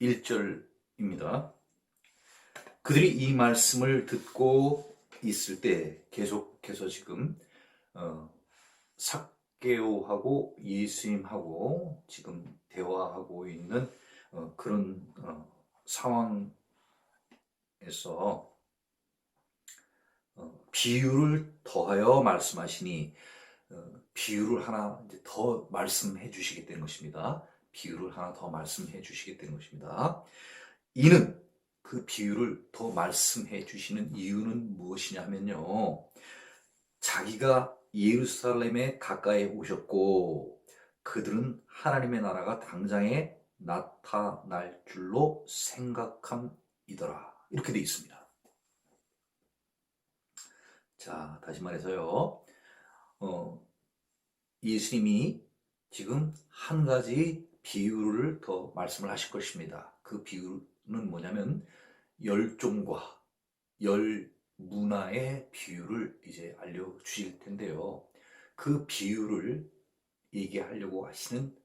1절입니다. 그들이 이 말씀을 듣고 있을 때 계속해서 지금 삭개오하고 예수님하고 지금 대화하고 있는 그런 상황에서 비유를 더하여 말씀하시니 비유를 하나 이제 더 말씀해 주시겠다는 것입니다. 비유를 하나 더 말씀해 주시겠다는 것입니다. 이는 그 비유를 더 말씀해 주시는 이유는 무엇이냐 하면요. 자기가 예루살렘에 가까이 오셨고 그들은 하나님의 나라가 당장에 나타날 줄로 생각함이더라. 이렇게 되어 있습니다. 자, 다시 말해서요. 예수님이 지금 한 가지 비유를 더 말씀을 하실 것입니다. 그 비유는 뭐냐면 열종과 열문화의 비유를 이제 알려주실 텐데요. 그 비유를 얘기하려고 하시는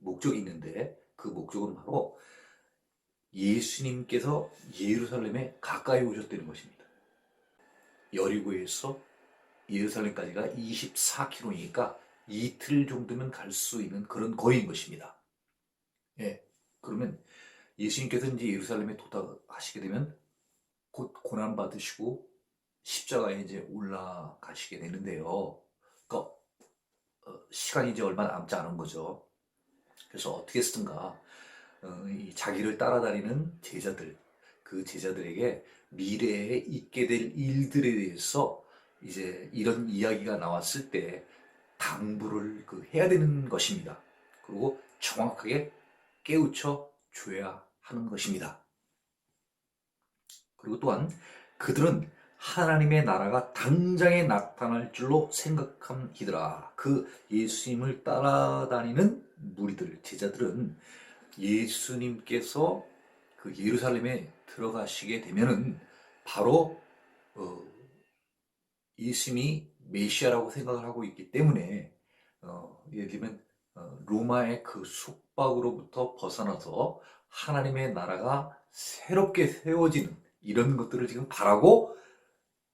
목적이 있는데 그 목적은 바로 예수님께서 예루살렘에 가까이 오셨다는 것입니다. 여리고에서 예루살렘까지가 24km니까 이틀 정도면 갈 수 있는 그런 거리인 것입니다. 예, 그러면 예수님께서 이제 예루살렘에 도착하시게 되면 곧 고난받으시고 십자가에 이제 올라가시게 되는데요. 그러니까 시간이 이제 얼마 남지 않은 거죠. 그래서 어떻게 쓰든가 이 자기를 따라다니는 제자들, 그 제자들에게 미래에 있게 될 일들에 대해서 이제 이런 이야기가 나왔을 때 당부를 해야 되는 것입니다. 그리고 정확하게 깨우쳐 줘야 하는 것입니다. 그리고 또한 그들은 하나님의 나라가 당장에 나타날 줄로 생각함이더라. 그 예수님을 따라다니는 무리들, 제자들은 예수님께서 그 예루살렘에 들어가시게 되면은 바로 예수님이 메시아라고 생각을 하고 있기 때문에 예를 들면 로마의 그 속박으로부터 벗어나서 하나님의 나라가 새롭게 세워지는 이런 것들을 지금 바라고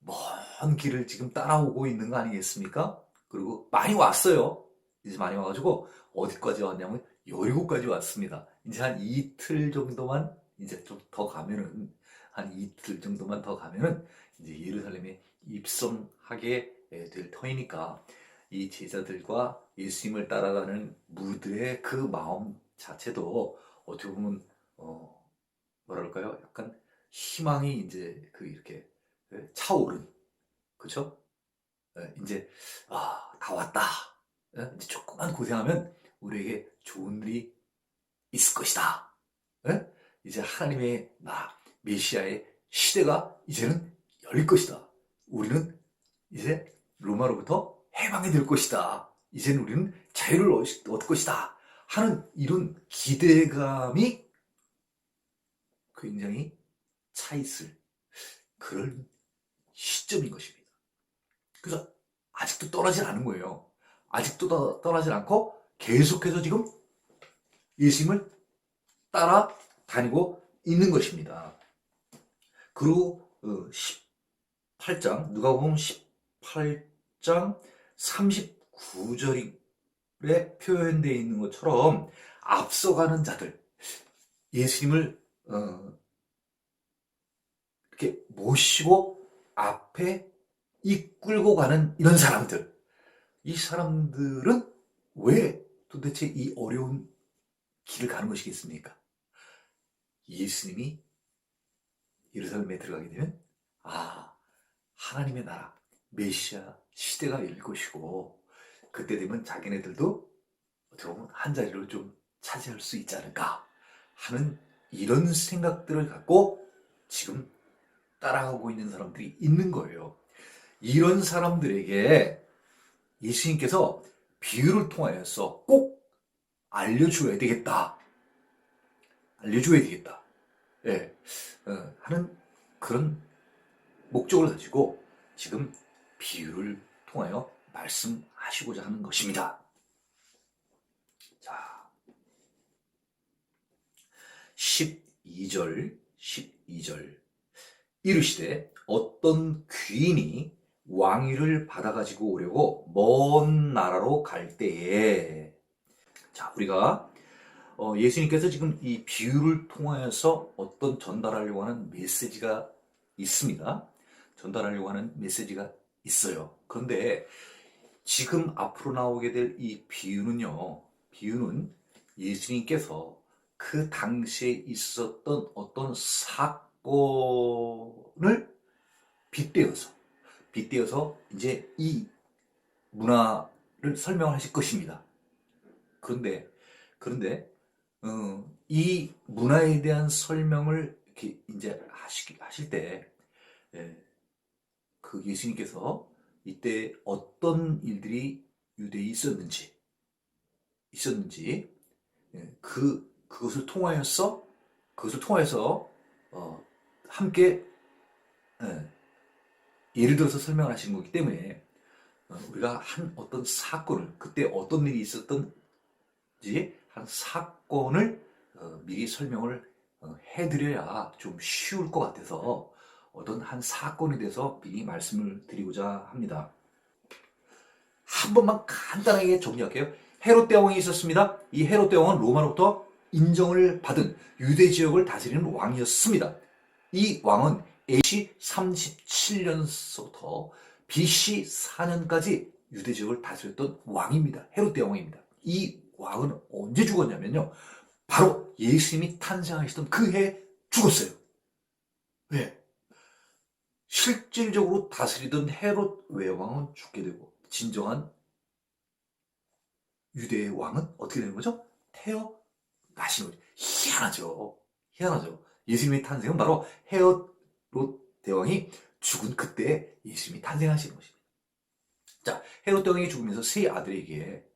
먼 길을 지금 따라오고 있는 거 아니겠습니까? 그리고 많이 왔어요. 이제 많이 와가지고 어디까지 왔냐면 여리고까지 왔습니다. 이제 한 이틀 정도만 이제 좀 더 가면은 한 이틀 정도만 더 가면은 이제 예루살렘에 입성하게 될 터이니까 이 제자들과 예수님을 따라가는 무리들의 그 마음 자체도 어떻게 보면 뭐랄까요? 약간 희망이 이제 이렇게 차오른, 그쵸? 이제 다 왔다. 이제 조금만 고생하면 우리에게 좋은 일이 있을 것이다. 이제 하나님의 나라, 메시아의 시대가 이제는 열릴 것이다. 우리는 이제 로마로부터 해방이 될 것이다. 이제는 우리는 자유를 얻을 것이다. 하는 이런 기대감이 굉장히 차 있을 그런 시점인 것입니다. 그래서 아직도 떠나질 않은 거예요. 아직도 떠나질 않고 계속해서 지금 예수님을 따라다니고 있는 것입니다. 그리고 18장, 누가복음 18장 39절에 표현되어 있는 것처럼 앞서가는 자들, 예수님을 이렇게 모시고 앞에 이끌고 가는 이런 사람들, 이 사람들은 왜 도대체 이 어려운 길을 가는 것이겠습니까? 예수님이 예루살렘에 들어가게 되면 하나님의 나라, 메시아 시대가 열릴 것이고 그때 되면 자기네들도 어떻게 보면 한 자리를 좀 차지할 수 있지 않을까 하는 이런 생각들을 갖고 지금 따라가고 있는 사람들이 있는 거예요. 이런 사람들에게 예수님께서 비유를 통하여서 꼭 알려줘야 되겠다. 알려줘야 되겠다. 예, 하는 그런 목적을 가지고 지금 비유를 통하여 말씀하시고자 하는 것입니다. 자, 12절 이르시되 어떤 귀인이 왕위를 받아가지고 오려고 먼 나라로 갈 때에, 자, 우리가 예수님께서 지금 이 비유를 통하여서 어떤 전달하려고 하는 메시지가 있습니다. 전달하려고 하는 메시지가 있어요. 그런데 지금 앞으로 나오게 될 이 비유는 예수님께서 그 당시에 있었던 어떤 사건을 빗대어서 이제 이 문화를 설명하실 것입니다. 그런데 이 문화에 대한 설명을 이렇게 이제 하실 때, 그 예수님께서 이때 어떤 일들이 유대에 있었는지, 그것을 통하여서 함께 예를 들어서 설명을 하시는 거기 때문에 우리가 한 어떤 사건을, 그때 어떤 일이 있었던지 한 사건을 미리 설명을 해드려야 좀 쉬울 것 같아서 어떤 한 사건에 대해서 미리 말씀을 드리고자 합니다. 한 번만 간단하게 정리할게요. 헤롯 대왕이 있었습니다. 이 헤롯 대왕은 로마로부터 인정을 받은 유대 지역을 다스리는 왕이었습니다. 이 왕은 AD 37년서부터 BC 4년까지 유대 지역을 다스렸던 왕입니다. 헤롯 대왕입니다. 이 왕은 언제 죽었냐면요, 바로 예수님이 탄생하시던 그 해에 죽었어요. 왜? 실질적으로 다스리던 헤롯 외왕은 죽게 되고 진정한 유대의 왕은 어떻게 되는 거죠? 태어나신 거죠. 희한하죠. 예수님의 탄생은 바로 헤롯 대왕이 죽은 그때 예수님이 탄생하시는 것입니다. 자, 헤롯 대왕이 죽으면서 세 아들에게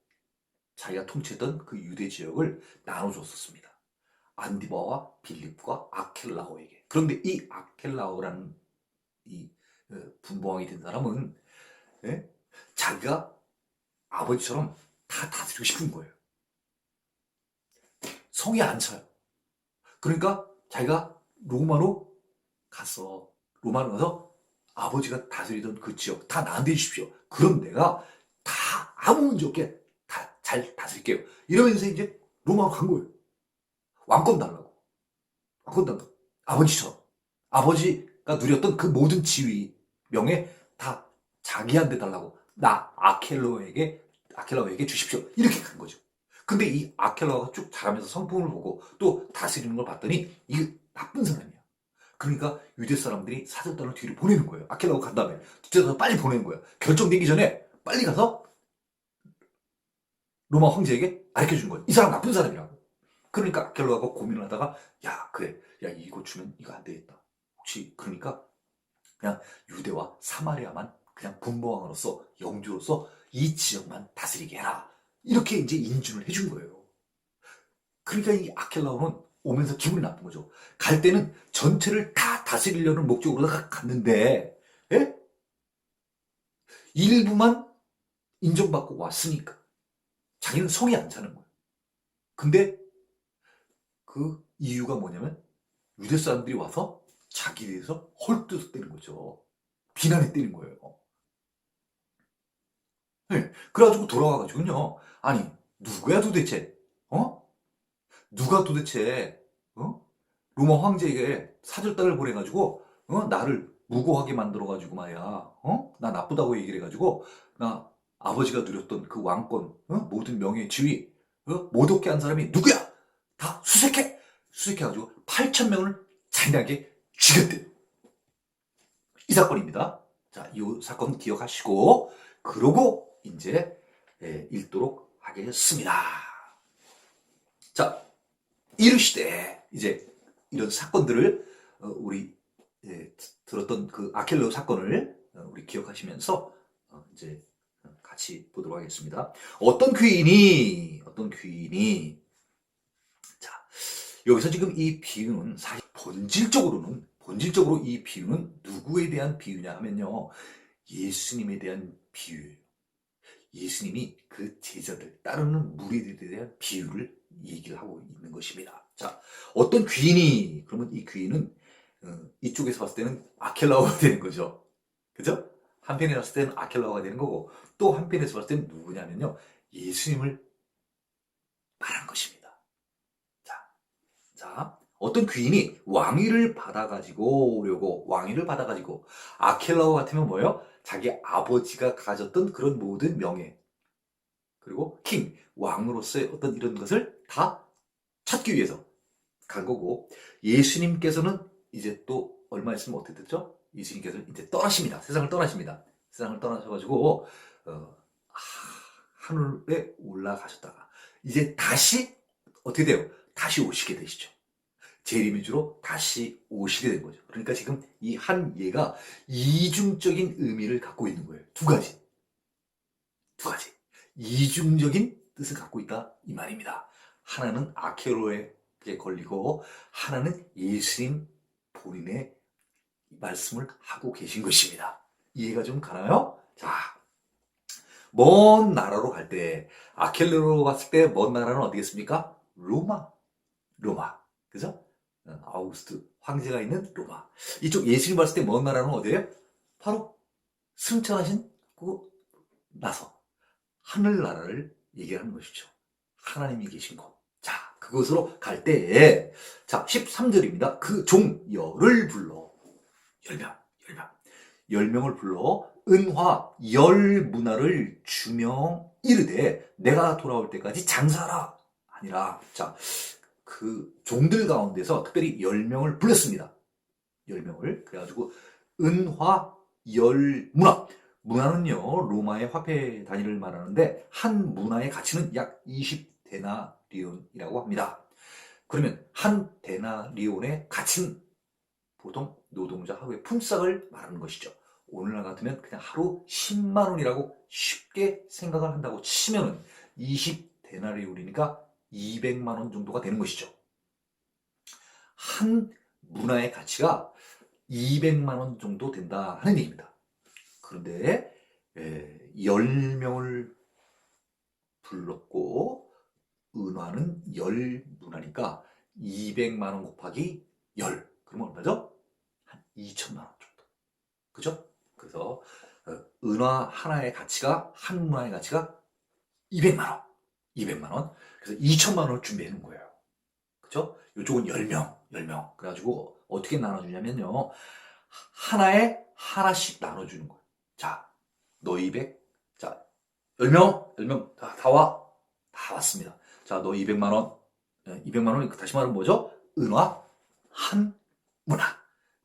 자기가 통치했던 그 유대 지역을 나눠줬었습니다. 안디바와 빌립과 아켈라오에게. 그런데 이 아켈라오라는 이 분봉왕이 된 사람은, 자기가 아버지처럼 다 다스리고 싶은 거예요. 성이 안 차요. 그러니까 자기가 로마로 가서 아버지가 다스리던 그 지역 다 나한테 주십시오. 그럼 내가 다 아무 문제 없게 다 잘 다스릴게요. 이러면서 이제 로마로 간 거예요. 왕권 달라고. 아버지처럼. 아버지가 누렸던 그 모든 지위, 명예 다 자기한테 달라고. 나 아켈라오에게 주십시오. 이렇게 간 거죠. 근데 이 아켈라오가 쭉 자라면서 성품을 보고 또 다스리는 걸 봤더니 이게 나쁜 사람이야. 그러니까 유대 사람들이 사절단을 뒤로 보내는 거예요. 아켈라오가 간 다음에 뒤에서 빨리 보내는 거예요. 결정되기 전에 빨리 가서 로마 황제에게 알려주는 거예요. 이 사람 나쁜 사람이라고. 그러니까 아켈라오가 고민을 하다가, 야, 그래, 야, 이거 주면 이거 안 되겠다. 혹시 그러니까 그냥 유대와 사마리아만 그냥 분봉왕으로서, 영주로서 이 지역만 다스리게 해라. 이렇게 이제 인준을 해준 거예요. 그러니까 이 아켈라오는 오면서 기분이 나쁜 거죠. 갈 때는 전체를 다 다스리려는 목적으로 갔는데, 예? 일부만 인정받고 왔으니까 자기는 성이 안 차는 거예요. 근데 그 이유가 뭐냐면 유대 사람들이 와서 자기에 대해서 헐뜯어대는 거죠. 비난했다는 거예요. 네, 그래가지고 돌아와가지고요. 아니, 누구야 도대체? 누가 도대체, 로마 황제에게 사절단을 보내가지고, 나를 무고하게 만들어가지고 말이야. 나 나쁘다고 얘기를 해가지고, 나 아버지가 누렸던 그 왕권, 모든 명예, 지위, 못 얻게 한 사람이 누구야? 다 수색해! 수색해가지고 8,000명을 잔인하게 죽였대. 이 사건입니다. 자, 이 사건 기억하시고, 그러고 이제 읽도록 하겠습니다. 자, 이르시되, 이제 이런 사건들을 우리 들었던 그 아켈라오 사건을 우리 기억하시면서 이제 같이 보도록 하겠습니다. 어떤 귀인이 자, 여기서 지금 이 비유는 사실 본질적으로 이 비유는 누구에 대한 비유냐 하면요, 예수님에 대한 비유예요. 예수님이 그 제자들, 따르는 무리들에 대한 비유를 얘기를 하고 있는 것입니다. 자, 어떤 귀인이, 그러면 이 귀인은 이쪽에서 봤을 때는 아켈라오가 되는 거죠. 그죠? 한편에 봤을 때는 아켈라오가 되는 거고, 또 한편에서 봤을 때는 누구냐면요, 예수님을 말하는 것입니다. 자, 자, 어떤 귀인이 왕위를 받아가지고 오려고, 왕위를 받아가지고, 아켈라오 같으면 뭐예요? 자기 아버지가 가졌던 그런 모든 명예, 그리고 킹, 왕으로서의 어떤 이런 것을 다 찾기 위해서 간 거고, 예수님께서는 이제 또 얼마 있으면 어떻게 됐죠? 예수님께서는 이제 떠나십니다. 세상을 떠나십니다. 세상을 떠나셔가지고 하늘에 올라가셨다가 이제 다시 어떻게 돼요? 다시 오시게 되시죠. 재림의주로 다시 오시게 된 거죠. 그러니까 지금 이 한 예가 이중적인 의미를 갖고 있는 거예요. 두 가지. 두 가지. 이중적인 뜻을 갖고 있다 이 말입니다. 하나는 아케로에게 걸리고 하나는 예수님 본인의 말씀을 하고 계신 것입니다. 이해가 좀 가나요? 자, 먼 나라로 갈 때 아켈로로 갔을 때 먼 나라는 어디겠습니까? 로마. 로마. 그죠? 아우구스트 황제가 있는 로마. 이쪽 예수님 봤을 때 먼 나라는 어디예요? 바로 승천하신 그 나서 하늘나라를 얘기하는 것이죠. 하나님이 계신 곳. 자, 그곳으로 갈 때에, 자, 13절입니다. 그 종 열을 불러. 10명, 10명. 10명을 불러 은화 10문화를 주며 이르되 내가 돌아올 때까지 장사하라. 아니라, 자, 그 종들 가운데서 특별히 10명을 불렀습니다. 10명을. 그래가지고 은화 10문화. 문화는요, 로마의 화폐 단위를 말하는데 한 문화의 가치는 약 20데나리온이라고 합니다. 그러면 한 데나리온의 가치는 보통 노동자 하루의 품삯을 말하는 것이죠. 오늘날 같으면 그냥 하루 10만 원이라고 쉽게 생각을 한다고 치면은 20데나리온이니까 200만 원 정도가 되는 것이죠. 한 문화의 가치가 200만 원 정도 된다 하는 얘기입니다. 그런데 10명을 불렀고 은화는 10문화니까 200만 원 곱하기 10. 그러면 얼마죠? 한 2천만 원 정도. 그죠? 그래서 은화 하나의 가치가 한 문화의 가치가 200만 원. 200만 원. 그래서 2천만 원을 준비해 놓은 거예요. 그죠? 이쪽은 10명. 10명. 그래가지고 어떻게 나눠주냐면요. 하나에 하나씩 나눠주는 거예요. 자, 너 200. 자, 10명. 10명. 다 와. 다 왔습니다. 자, 너 200만 원. 200만 원, 다시 말하면 뭐죠? 은화 한 문화.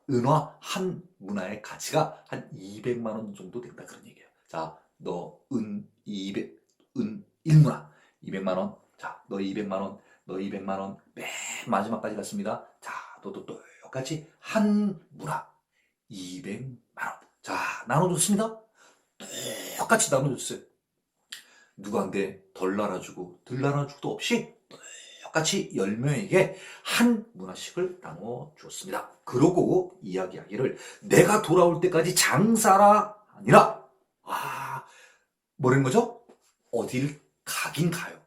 은화 한 문화의 가치가 한 200만 원 정도 된다. 그런 얘기예요. 자, 너 은 200, 은 1문화. 200만 원. 자, 너 200만 원. 너 200만 원. 맨 마지막까지 갔습니다. 자, 너도 똑같이 한 문화. 200만 원. 자, 나눠줬습니다. 똑같이 나눠줬어요. 누구한테 덜 나눠주고 덜 나눠주고도 없이 똑같이 10명에게 한 문화씩을 나눠주었습니다. 그러고 이야기하기를 내가 돌아올 때까지 장사라 아니라 뭐라는 거죠? 어딜 가긴 가요.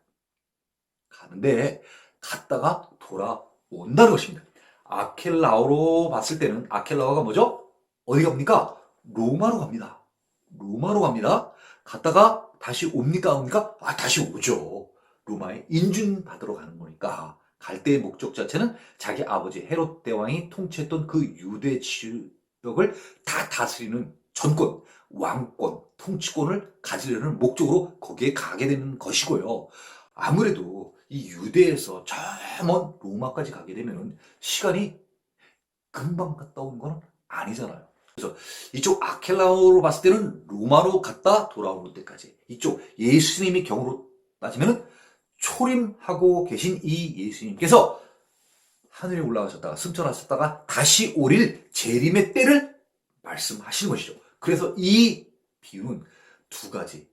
가는데 갔다가 돌아온다는 것입니다. 아켈라오로 봤을 때는 아켈라오가 뭐죠? 어디 갑니까? 로마로 갑니다. 로마로 갑니다. 갔다가 다시 옵니까? 옵니까? 다시 오죠. 로마에 인준받으러 가는 거니까. 갈 때의 목적 자체는 자기 아버지 헤롯 대왕이 통치했던 그 유대 지역을 다 다스리는 전권, 왕권, 통치권을 가지려는 목적으로 거기에 가게 되는 것이고요. 아무래도 이 유대에서 저 먼 로마까지 가게 되면 시간이 금방 갔다 오는 건 아니잖아요. 그래서 이쪽 아켈라오로 봤을 때는 로마로 갔다 돌아오는 때까지, 이쪽 예수님의 경우로 따지면 초림하고 계신 이 예수님께서 하늘에 올라가셨다가 승천하셨다가 다시 오릴 재림의 때를 말씀하시는 것이죠. 그래서 이 비유는 두 가지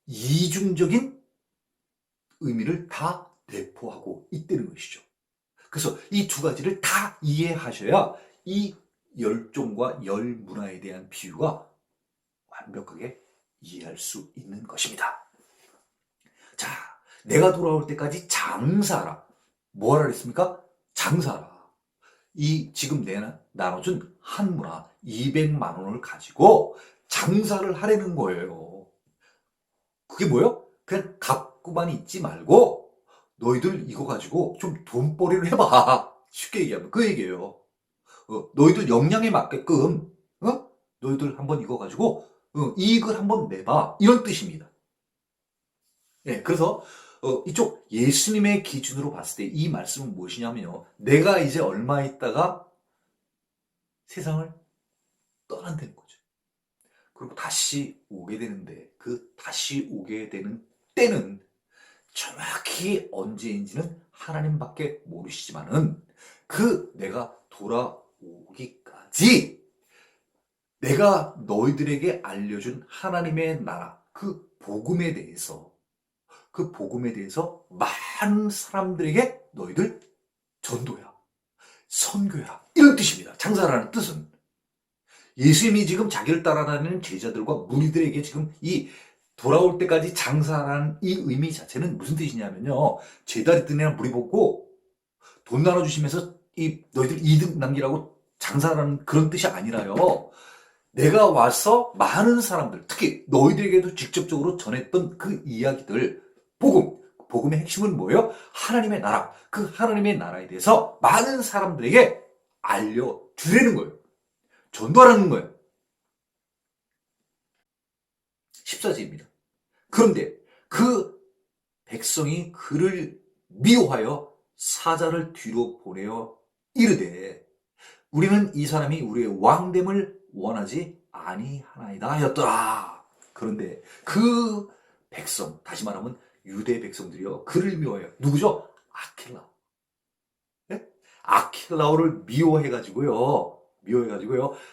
이중적인 의미를 다 내포하고 있다는 것이죠. 그래서 이 두 가지를 다 이해하셔야 이 열종과 열문화에 대한 비유가 완벽하게 이해할 수 있는 것입니다. 자, 내가 돌아올 때까지 장사하라. 뭐하라 그랬습니까? 장사라. 이 지금 나눠준 한무나 200만 원을 가지고 장사를 하려는 거예요. 그게 뭐예요? 그냥 갖고만 있지 말고 너희들 이거 가지고 좀 돈벌이를 해봐. 쉽게 얘기하면 그 얘기예요. 너희들 역량에 맞게끔 너희들 한번 이거 가지고 이익을 한번 내봐. 이런 뜻입니다. 예, 그래서 이쪽 예수님의 기준으로 봤을 때 이 말씀은 무엇이냐면요. 내가 이제 얼마 있다가 세상을 떠난다는 거죠. 그리고 다시 오게 되는데 그 다시 오게 되는 때는 정확히 언제인지는 하나님밖에 모르시지만은 그 내가 돌아오기까지 내가 너희들에게 알려준 하나님의 나라 그 복음에 대해서 많은 사람들에게 너희들 전도해라, 선교해라 이런 뜻입니다. 장사라는 뜻은 예수님이 지금 자기를 따라다니는 제자들과 무리들에게 지금 이 돌아올 때까지 장사라는 이 의미 자체는 무슨 뜻이냐면요. 제다리 뜬애나 무리 보고 돈 나눠주시면서 이 너희들 이득 남기라고 장사라는 그런 뜻이 아니라요. 내가 와서 많은 사람들, 특히 너희들에게도 직접적으로 전했던 그 이야기들, 복음의 핵심은 뭐예요? 하나님의 나라, 그 하나님의 나라에 대해서 많은 사람들에게 알려주려는 거예요. 전도하라는 거예요. 14절입니다. 그런데 그 백성이 그를 미워하여 사자를 뒤로 보내어 이르되 우리는 이 사람이 우리의 왕됨을 원하지 아니하나이다 하였더라. 그런데 그 백성, 다시 말하면 유대 백성들이요, 그를 미워해요. 누구죠? 아킬라. 네? 아킬라오를 미워해가지고요.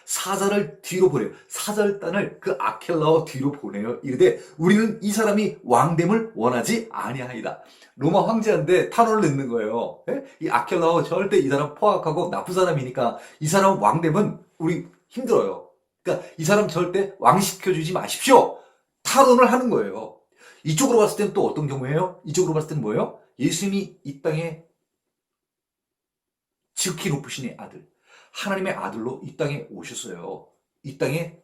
사자를 뒤로 보내요. 사절단을 그 아킬라오 뒤로 보내요. 이르되 우리는 이 사람이 왕됨을 원하지 아니하이다. 로마 황제한테 탄원을 냈는 거예요. 네? 이 아킬라오 절대 이 사람 포악하고 나쁜 사람이니까 이 사람 왕됨은 우리 힘들어요. 그러니까 이 사람 절대 왕시켜주지 마십시오. 탄원을 하는 거예요. 이쪽으로 봤을 때는 또 어떤 경우예요? 이쪽으로 봤을 때는 뭐예요? 예수님이 이 땅에 지극히 높으신 아들, 하나님의 아들로 이 땅에 오셨어요. 이 땅에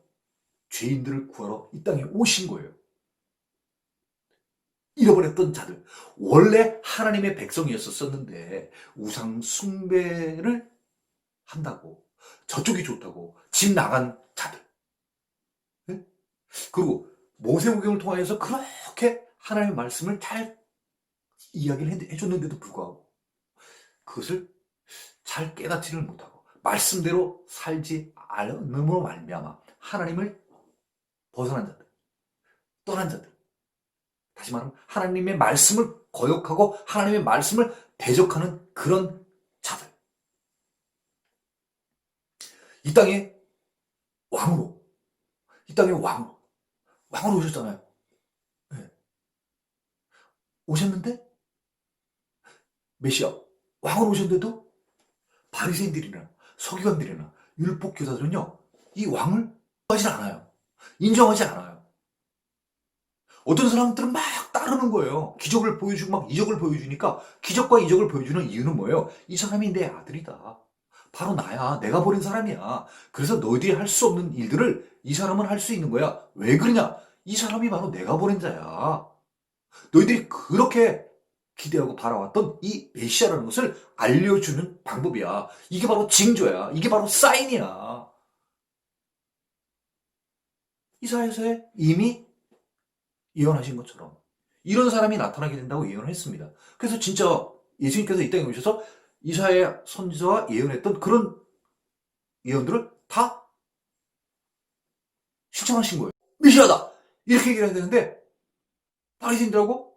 죄인들을 구하러 이 땅에 오신 거예요. 잃어버렸던 자들, 원래 하나님의 백성이었었는데 우상 숭배를 한다고, 저쪽이 좋다고 집 나간 자들. 네? 그리고 모세오경을 통하여서 그렇게 하나님의 말씀을 잘 이야기를 해줬는데도 불구하고 그것을 잘 깨닫지를 못하고 말씀대로 살지 않음으로 말미암아 하나님을 벗어난 자들, 떠난 자들, 다시 말하면 하나님의 말씀을 거역하고 하나님의 말씀을 대적하는 그런 자들, 이 땅에 왕으로 오셨잖아요. 네. 오셨는데 메시아 왕으로 오셨는데도 바리새인들이나 서기관들이나 율법 교사들은요, 이 왕을 하지 않아요. 인정하지 않아요. 어떤 사람들은 막 따르는 거예요. 기적을 보여주고 막 이적을 보여주니까 기적과 이적을 보여주는 이유는 뭐예요? 이 사람이 내 아들이다. 바로 나야. 내가 보낸 사람이야. 그래서 너희들이 할 수 없는 일들을 이 사람은 할 수 있는 거야. 왜 그러냐? 이 사람이 바로 내가 보낸 자야. 너희들이 그렇게 기대하고 바라왔던 이 메시아라는 것을 알려주는 방법이야. 이게 바로 징조야. 이게 바로 사인이야. 이사야서에 이미 예언하신 것처럼 이런 사람이 나타나게 된다고 예언을 했습니다. 그래서 진짜 예수님께서 이 땅에 오셔서 이사야 선지자가 예언했던 그런 예언들을 다 실천하신 거예요. 메시아다! 이렇게 얘기를 해야 되는데 바리새인들하고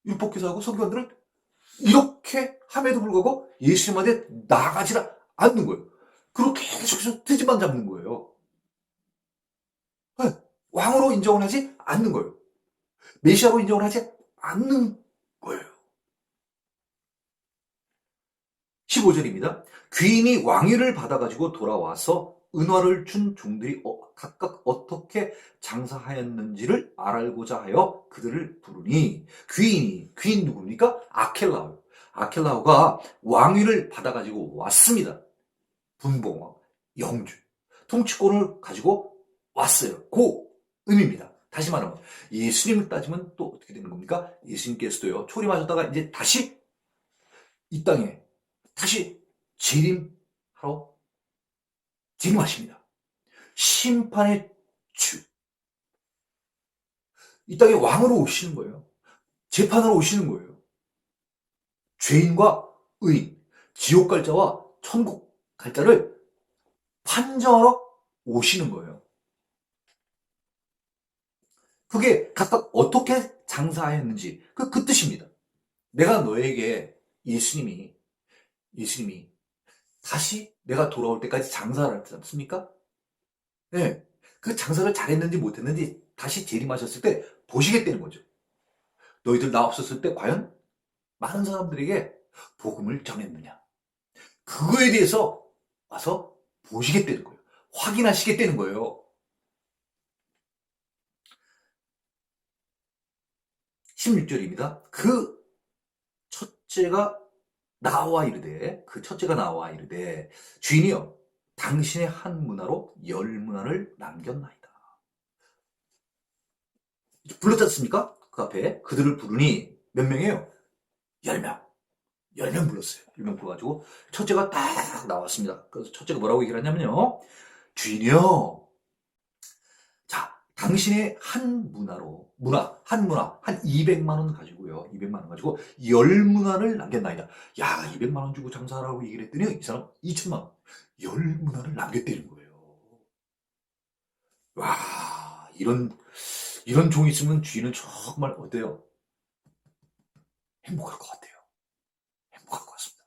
율법교사하고 서기관들은 이렇게 함에도 불구하고 예수님한테 나아가지 않는 거예요. 그리고 계속해서 트집만 잡는 거예요. 왕으로 인정을 하지 않는 거예요. 메시아로 인정을 하지 않는 거예요. 15절입니다. 귀인이 왕위를 받아가지고 돌아와서 은화를 준 종들이 각각 어떻게 장사하였는지를 알고자 하여 그들을 부르니 귀인 누굽니까? 아켈라오. 아킬라오가 왕위를 받아가지고 왔습니다. 분봉왕, 영주, 통치권을 가지고 왔어요. 그 의미입니다. 다시 말하면 예수님을 따지면 또 어떻게 되는 겁니까? 예수님께서도요, 초림하셨다가 이제 다시 이 땅에 다시 재림하십니다. 심판의 주. 이 땅에 왕으로 오시는 거예요. 재판하러 오시는 거예요. 죄인과 의인, 지옥 갈 자와 천국 갈 자를 판정하러 오시는 거예요. 그게 각각 어떻게 장사하였는지 그 뜻입니다. 내가 너에게 예수님이 다시 내가 돌아올 때까지 장사를 하지 않습니까? 네. 그 장사를 잘했는지 못했는지 다시 재림하셨을 때 보시겠다는 거죠. 너희들 나 없었을 때 과연 많은 사람들에게 복음을 전했느냐. 그거에 대해서 와서 보시겠다는 거예요. 확인하시겠다는 거예요. 16절입니다. 그 첫째가 나와 이르되 주인이여 당신의 한 문화로 10문화를 남겼나이다. 불렀지 않습니까? 그 앞에 그들을 부르니 몇 명이에요? 10명. 10명 불렀어요. 10명 불러가지고 첫째가 딱 나왔습니다. 그래서 첫째가 뭐라고 얘기를 하냐면요. 주인이여, 자, 당신의 한 한 200만 원 가지고요. 200만 원 가지고 10문화를 남겼나이다. 야, 200만 원 주고 장사하라고 얘기를 했더니 이 사람 2천만 원. 10문화를 남겼다는 거예요. 와, 이런 종이 있으면 주인은 정말 어때요? 행복할 것 같아요. 행복할 것 같습니다.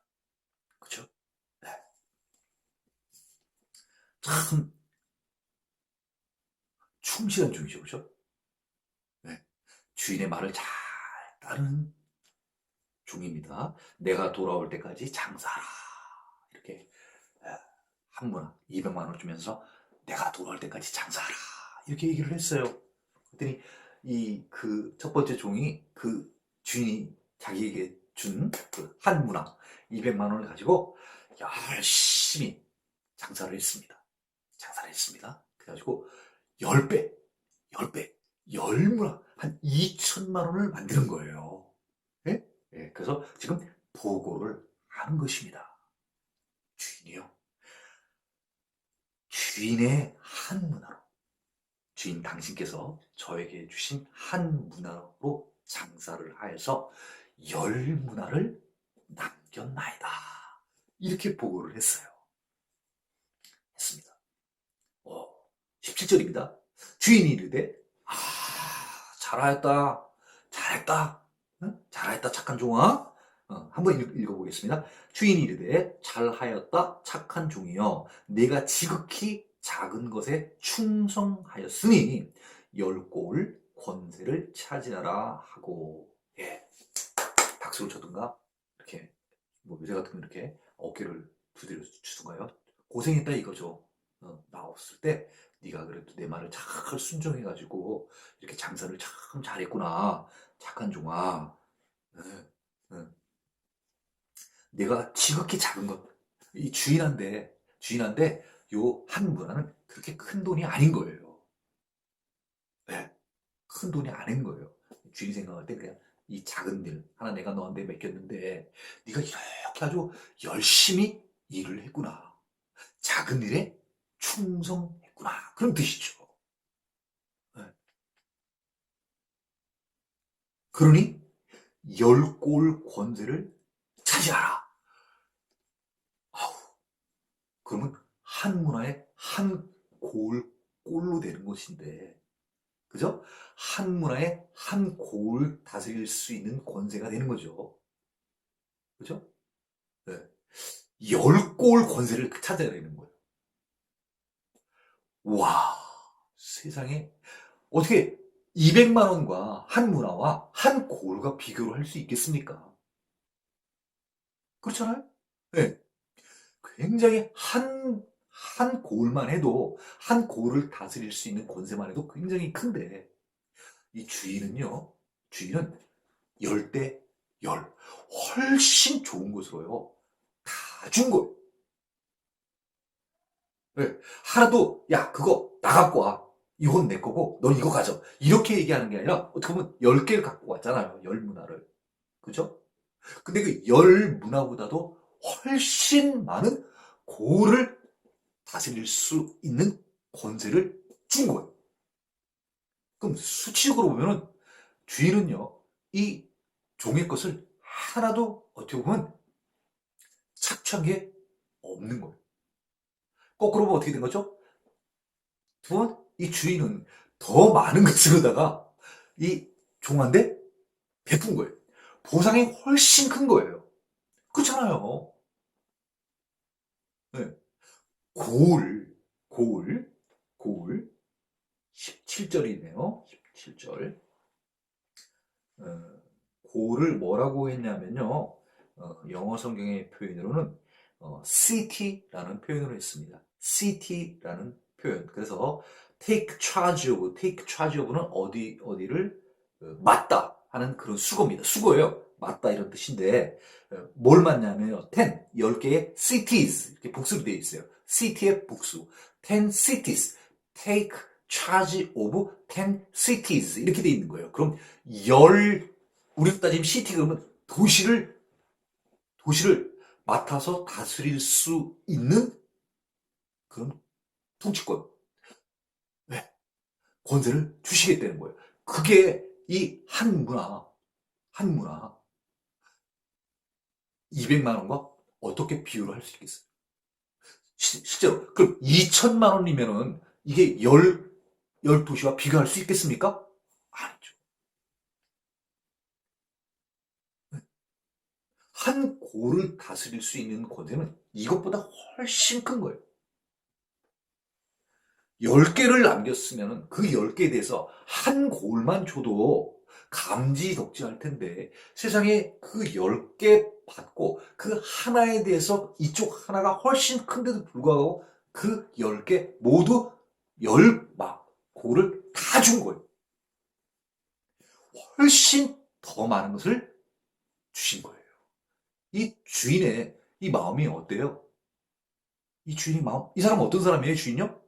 그렇죠? 네. 참 충실한 종이죠, 그렇죠? 네. 주인의 말을 잘 따르는 종입니다. 내가 돌아올 때까지 장사하라. 이렇게 한 분 200만 원 주면서 내가 돌아올 때까지 장사하라. 이렇게 얘기를 했어요. 그랬더니 그 첫 번째 종이 그 주인이 자기에게 준 그 한 문화 200만 원을 가지고 열심히 장사를 했습니다. 그래가지고 10배, 10문화, 한 2천만 원을 만드는 거예요. 예? 예, 그래서 지금 보고를 하는 것입니다. 주인이요. 주인의 한 문화로, 주인 당신께서 저에게 주신 한 문화로 장사를 하여서 10문화를 남겼나이다. 이렇게 보고를 했습니다. 17절입니다. 주인이 이르되 잘하였다. 응? 잘하였다 착한 종아. 한번 읽어보겠습니다. 주인이 이르되 잘하였다 착한 종이여 내가 지극히 작은 것에 충성하였으니 10골 권세를 차지하라 하고. 예, 박수를 쳐든가 이렇게 뭐 요새 같은 이렇게 어깨를 두드려 주든가요. 고생했다 이거죠. 나 없을 때 네가 그래도 내 말을 잘 순종해가지고 이렇게 장사를 참 잘했구나. 착한 종아. 응, 응. 내가 지극히 작은 것. 이 주인한테 요 한 문화는 그렇게 큰 돈이 아닌 거예요. 네, 큰 돈이 아닌 거예요. 주인이 생각할 때 그냥 이 작은 일 하나 내가 너한테 맡겼는데 네가 이렇게 아주 열심히 일을 했구나. 작은 일에 충성했구나. 그런 뜻이죠. 네. 그러니 10골 권세를 차지하라. 아우, 그러면 한 문화에 한 꼴로 되는 것인데, 그죠? 한 문화에 한 골 다스릴 수 있는 권세가 되는 거죠. 그죠? 네. 10골 권세를 찾아야 되는 거예요. 와, 세상에 어떻게 200만 원과 한 문화와 한 골과 비교를 할 수 있겠습니까? 그렇잖아요? 네. 굉장히 한 골만 해도, 한 골을 다스릴 수 있는 권세만 해도 굉장히 큰데, 이 주인은 10대 10. 훨씬 좋은 것으로요. 다 준 거예요. 네. 하나도 야 그거 나 갖고 와. 이건 내 거고 넌 이거 가져. 이렇게 얘기하는 게 아니라 어떻게 보면 10개를 갖고 왔잖아요. 열 문화를. 그죠? 근데 그 열 문화보다도 훨씬 많은 고를 다스릴 수 있는 권세를 준 거예요. 그럼 수치적으로 보면은 주인은요, 이 종의 것을 하나도 어떻게 보면 착취한 게 없는 거예요. 거꾸로 보면 어떻게 된 거죠? 두 번, 이 주인은 더 많은 것으로다가 이 종한테 베푼 거예요. 보상이 훨씬 큰 거예요. 그렇잖아요. 네. 고을, 고을, 고을, 17절이네요. 17절. 고를 뭐라고 했냐면요. 영어 성경의 표현으로는 city라는 표현으로 했습니다. city라는 표현. 그래서 take charge of는 어디를 맡다 하는 그런 수거입니다. 수거예요. 맡다 이런 뜻인데 뭘 맡냐면요. 10개의 cities 이렇게 복수로 되어 있어요. city의 복수. 10 cities take charge of 10 cities 이렇게 되어 있는 거예요. 그럼 우리로 따지면 시티 그러면 도시를 맡아서 다스릴 수 있는 그런 통치권, 네, 권세를 주시겠다는 거예요. 그게 이 한 문화 200만 원과 어떻게 비교를 할 수 있겠어요? 실제로 그럼 2천만 원이면은 이게 열 도시와 비교할 수 있겠습니까? 아니죠. 한 고를 다스릴 수 있는 권세는 이것보다 훨씬 큰 거예요. 10개를 남겼으면 그 10개에 대해서 한 골만 줘도 감지덕지할 텐데 세상에 그 10개 받고 그 하나에 대해서 이쪽 하나가 훨씬 큰데도 불구하고 그 10개 모두 10골을 다 준 거예요. 훨씬 더 많은 것을 주신 거예요. 이 주인의 이 마음이 어때요? 이 주인의 마음, 이 사람은 어떤 사람이에요, 주인요?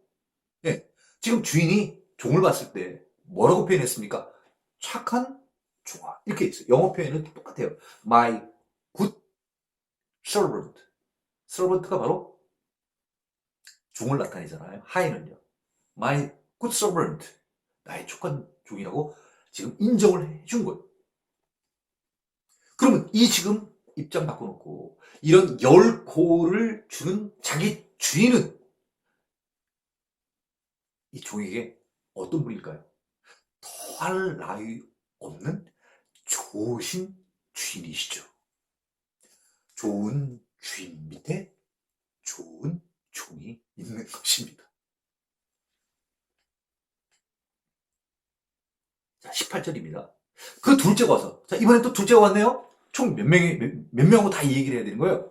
예. 지금 주인이 종을 봤을 때 뭐라고 표현했습니까? 착한 종아. 이렇게 있어요. 영어 표현은 똑같아요. My good servant. servant가 바로 종을 나타내잖아요. 하인은요. My good servant. 나의 착한 종이라고 지금 인정을 해준 거예요. 그러면 이 지금 입장 바꿔놓고 이런 10고를 주는 자기 주인은 이 종에게 어떤 분일까요? 더할 나위 없는 좋으신 주인이시죠. 좋은 주인 밑에 좋은 종이 있는 것입니다. 자, 18절입니다. 그 둘째가 와서, 자, 이번엔 또 둘째가 왔네요? 총 몇 명하고 다 이 얘기를 해야 되는 거예요?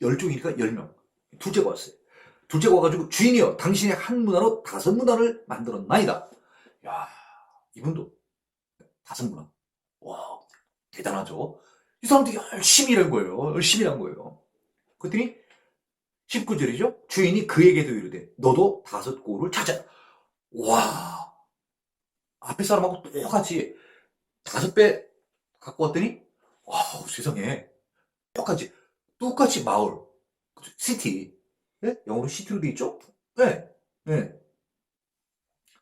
10종이니까 10명. 둘째가 왔어요. 둘째가 와가지고, 주인이여, 당신의 한 문화로 5문화를 만들었나이다. 야, 이분도 5문화. 와, 대단하죠? 이 사람들이 열심히 일한 거예요. 열심히 일한 거예요. 그랬더니 19절이죠. 주인이 그에게도 이르되 너도 5골을 찾아. 와, 앞에 사람하고 똑같이 5배 갖고 왔더니 와, 세상에 똑같이 마을, 시티, 네? 영어로 시티로 돼 있죠? 네, 네,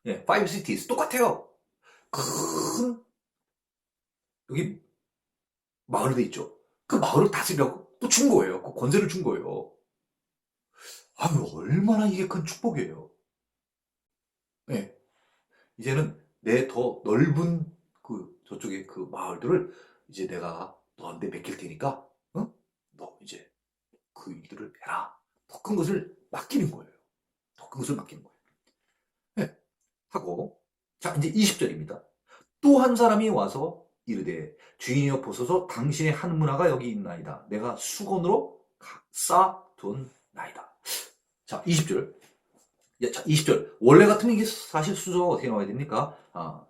네, five cities 똑같아요. 큰 여기 마을로 돼 있죠. 그 마을을 다스리라고 또 준 거예요. 그 권세를 준 거예요. 아유, 얼마나 이게 큰 축복이에요. 네. 이제는 내 더 넓은 저쪽에 그 마을들을 이제 내가 너한테 맡길 테니까, 응? 너 이제 그 일들을 해라. 더 큰 것을 맡기는 거예요. 더 큰 것을 맡기는 거예요. 네. 하고, 자, 이제 20절입니다. 또 한 사람이 와서 이르되 주인이여 보소서 당신의 한 문화가 여기 있나이다. 내가 수건으로 쌓아둔 나이다. 자, 20절. 자, 20절. 원래 같으면 이게 사실 순서가 어떻게 나와야 됩니까?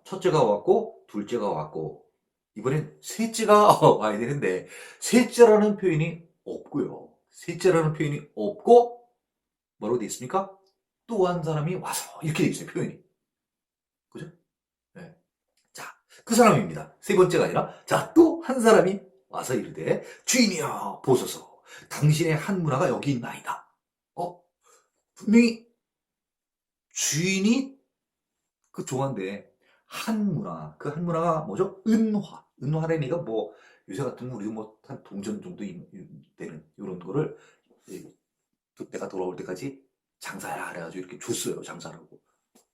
첫째가 왔고, 둘째가 왔고, 이번엔 셋째가 와야 되는데 셋째라는 표현이 없고요. 셋째라는 표현이 없고 뭐라고 되어 있습니까? 또 한 사람이 와서 이렇게 되어 있어요. 표현이. 그죠? 네. 자, 그 사람입니다. 세 번째가 아니라 자, 또 한 사람이 와서 이르되 주인이여 보소서 당신의 한 문화가 여기 있나이다. 분명히 주인이 그 종한데 한 문화, 그 한 문화가 뭐죠? 은화. 은화라는 얘기가 뭐 요새 같으면 우리도 뭐 한 동전 정도 되는 이런 거를 내가 돌아올 때까지 장사해라 그래가지고 이렇게 줬어요. 장사라고.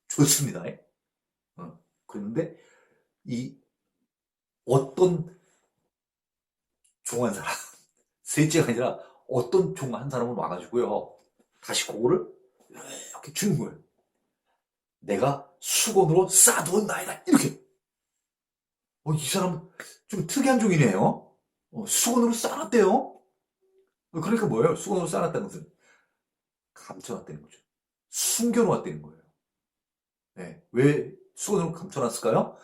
좋습니다. 그런데 이 어떤 종 한 사람, 셋째가 아니라 어떤 종 한 사람은 와가지고요. 다시 그거를 이렇게 주는 거예요. 내가 수건으로 싸두은 나이다. 이렇게. 이 사람 좀 특이한 종이네요. 수건으로 싸놨대요. 그러니까 뭐예요? 수건으로 싸놨다는 것은 감춰놨다는 거죠. 숨겨놓았다는 거예요. 네. 왜 수건으로 감춰놨을까요?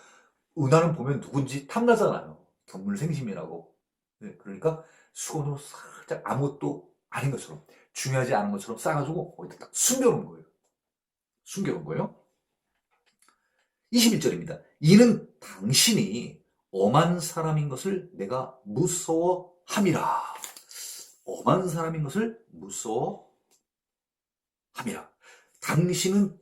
은하는 보면 누군지 탐나잖아요. 견물생심이라고. 네. 그러니까 수건으로 살짝 아무것도 아닌 것처럼 중요하지 않은 것처럼 싸가지고 거기다 딱 숨겨놓은 거예요. 숨겨놓은 거예요. 21절입니다. 이는 당신이 엄한 사람인 것을 내가 무서워함이라. 엄한 사람인 것을 무서워함이라. 당신은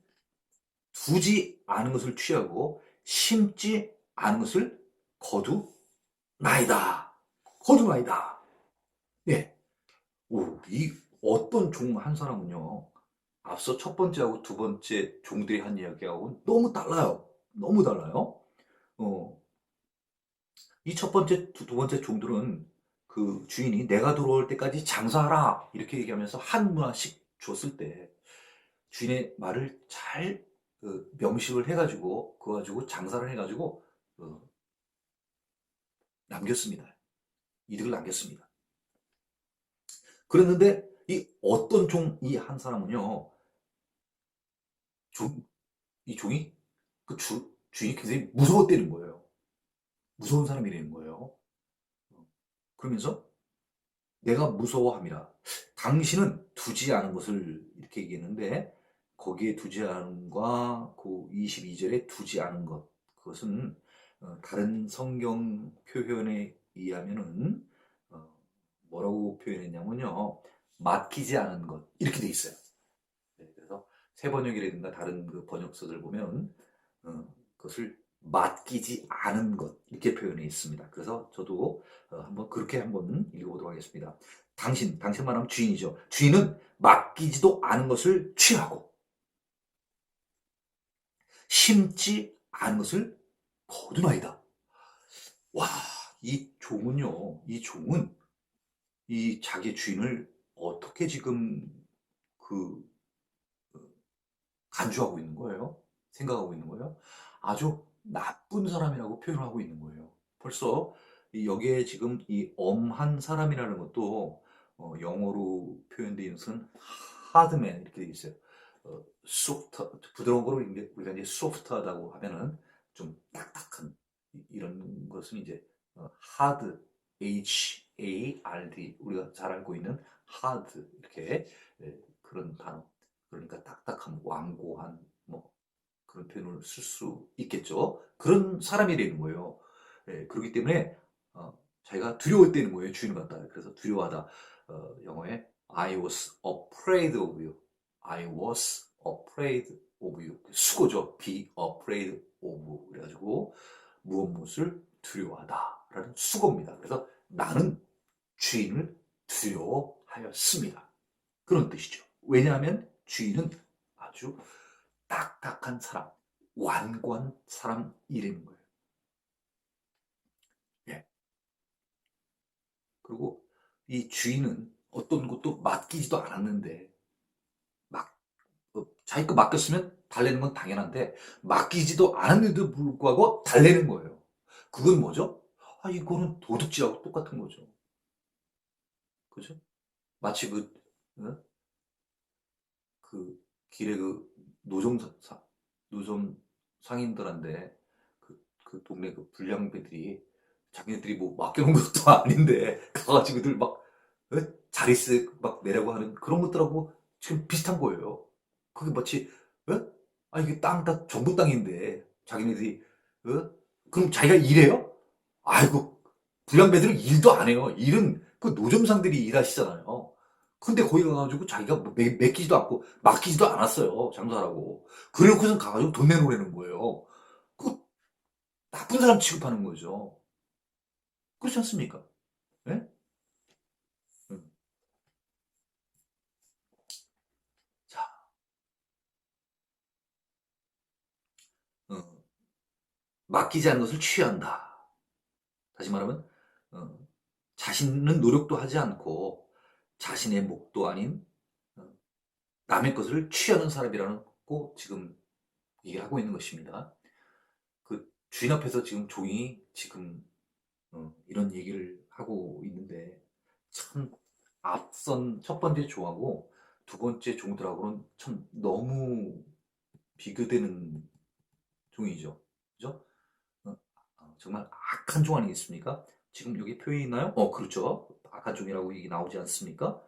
두지 않은 것을 취하고 심지 않은 것을 거두나이다. 거두나이다. 예. 이 어떤 종 한 사람은요. 앞서 첫 번째하고 두 번째 종들이 한 이야기하고 너무 달라요. 너무 달라요. 어, 이 첫 번째, 두 번째 종들은 그 주인이 내가 들어올 때까지 장사하라 이렇게 얘기하면서 한 문화씩 줬을 때 주인의 말을 잘 명식을 해가지고 그거 가지고 장사를 해가지고 어, 남겼습니다. 이득을 남겼습니다. 그랬는데 이 어떤 종 이 한 사람은요, 이 종이 그 주인이 굉장히 무서웠다는 거예요. 무서운 사람이라는 거예요. 그러면서 내가 무서워함이라. 당신은 두지 않은 것을 이렇게 얘기했는데 거기에 두지 않은과 그 22절에 두지 않은 것 그것은 다른 성경 표현에 의하면은 뭐라고 표현했냐면요. 맡기지 않은 것 이렇게 돼 있어요. 네, 그래서 세번역이라든가 다른 그 번역서들 보면 그것을 맡기지 않은 것 이렇게 표현해 있습니다. 그래서 저도 한번 그렇게 한번 읽어보도록 하겠습니다. 당신 말하면 주인이죠. 주인은 맡기지도 않은 것을 취하고 심지 않은 것을 거두나이다. 와, 이 종은 이 자기 주인을 어떻게 지금 그 간주하고 있는 거예요. 생각하고 있는 거예요. 아주 나쁜 사람이라고 표현하고 있는 거예요. 벌써 여기에 지금 이 엄한 사람이라는 것도 영어로 표현되어 있는 것은 하드맨 이렇게 되어 있어요. 소프트 부드러운 거로 우리가 이제 소프트하다고 하면은 좀 딱딱한 이런 것은 이제 하드 HARD 우리가 잘 알고 있는 하드 이렇게 그런 단어 그러니까 딱딱한 완고한 뭐 그런 표현을 쓸 수 있겠죠. 그런 사람이 되는 거예요. 그렇기 때문에 자기가 두려웠다는 거예요. 주인을 갖다가. 그래서 두려워하다. 영어에 I was afraid of you. I was afraid of you. 수고죠. Be afraid of. 그래가지고 무엇을 두려워하다라는 수고입니다. 그래서 나는 주인을 두려워하였습니다. 그런 뜻이죠. 왜냐하면 주인은 아주 딱딱한 사람, 완고한 사람이라는 거예요. 예. 그리고 이 주인은 어떤 것도 맡기지도 않았는데 막 자기 거 맡겼으면 달래는 건 당연한데 맡기지도 않았는데도 불구하고 달래는 거예요. 그건 뭐죠? 이거는 도둑질하고 똑같은 거죠. 그죠? 마치 어? 그 길에 그 노점 상인들한테 그 동네 그 불량배들이 자기네들이 뭐 맡겨놓은 것도 아닌데 가가지고들 막 자릿세 막 내라고 하는 그런 것들하고 지금 비슷한 거예요. 그게 마치 아 이게 땅 다 정부 땅인데 자기네들이 그럼 자기가 일해요? 아이고 불량배들은 일도 안 해요. 일은 그 노점상들이 일하시잖아요. 근데 거기 가가지고 자기가 뭐 맡기지도 않고 맡기지도 않았어요. 장사라고. 그래놓고선 가가지고 돈 내놓으라는 거예요. 그 나쁜 사람 취급하는 거죠. 그렇지 않습니까? 예? 음. 자, 어, 맡기지 않은 것을 취한다. 다시 말하면 어, 자신은 노력도 하지 않고 자신의 몫도 아닌 어, 남의 것을 취하는 사람이라고 지금 얘기하고 있는 것입니다. 그 주인 앞에서 지금 종이 지금 이런 얘기를 하고 있는데 참 앞선 첫 번째 종하고 두 번째 종들하고는 참 너무 비교되는 종이죠. 그죠? 어, 정말 악한 종 아니겠습니까? 지금 여기 표현이 있나요? 그렇죠. 악한 종이라고 얘기 나오지 않습니까?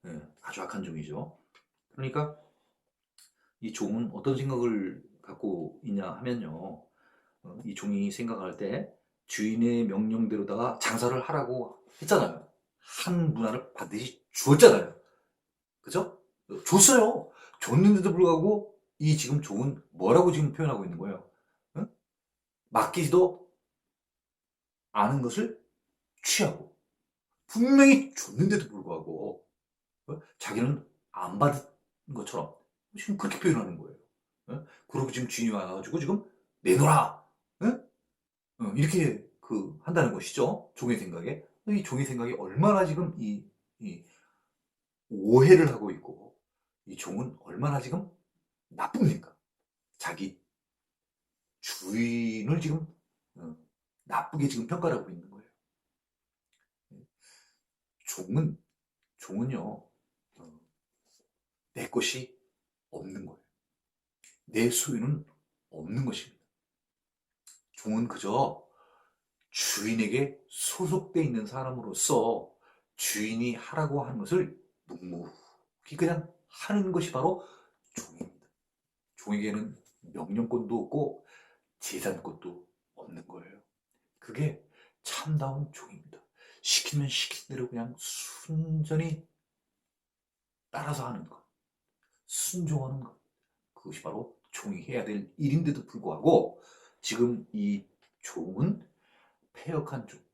예, 아주 악한 종이죠. 그러니까 이 종은 어떤 생각을 갖고 있냐 하면요. 이 종이 생각할 때 주인의 명령대로다가 장사를 하라고 했잖아요. 한 문화를 반드시 주었잖아요. 그죠? 줬어요. 줬는데도 불구하고 이 지금 종은 뭐라고 지금 표현하고 있는 거예요? 응? 맡기지도 않은 것을 취하고 분명히 줬는데도 불구하고 자기는 안 받은 것처럼 지금 그렇게 표현하는 거예요. 그리고 지금 주인이 와가지고 지금 내놓으라. 이렇게 한다는 것이죠. 종의 생각에. 이 종의 생각이 얼마나 지금 이 오해를 하고 있고 이 종은 얼마나 지금 나쁩니까? 자기 주인을 지금 어, 나쁘게 지금 평가를 하고 있는 거예요. 종은 종은요 내 것이 없는 거예요. 내 소유는 없는 것입니다. 종은 그저 주인에게 소속돼 있는 사람으로서 주인이 하라고 하는 것을 묵묵히 그냥 하는 것이 바로 종입니다. 종에게는 명령권도 없고 재산권도 없는 거예요. 그게 참다운 종입니다. 시키면 시킨 대로 그냥 순전히 따라서 하는 것, 순종하는 것. 그것이 바로 종이 해야 될 일인데도 불구하고 지금 이 종은 패역한 종,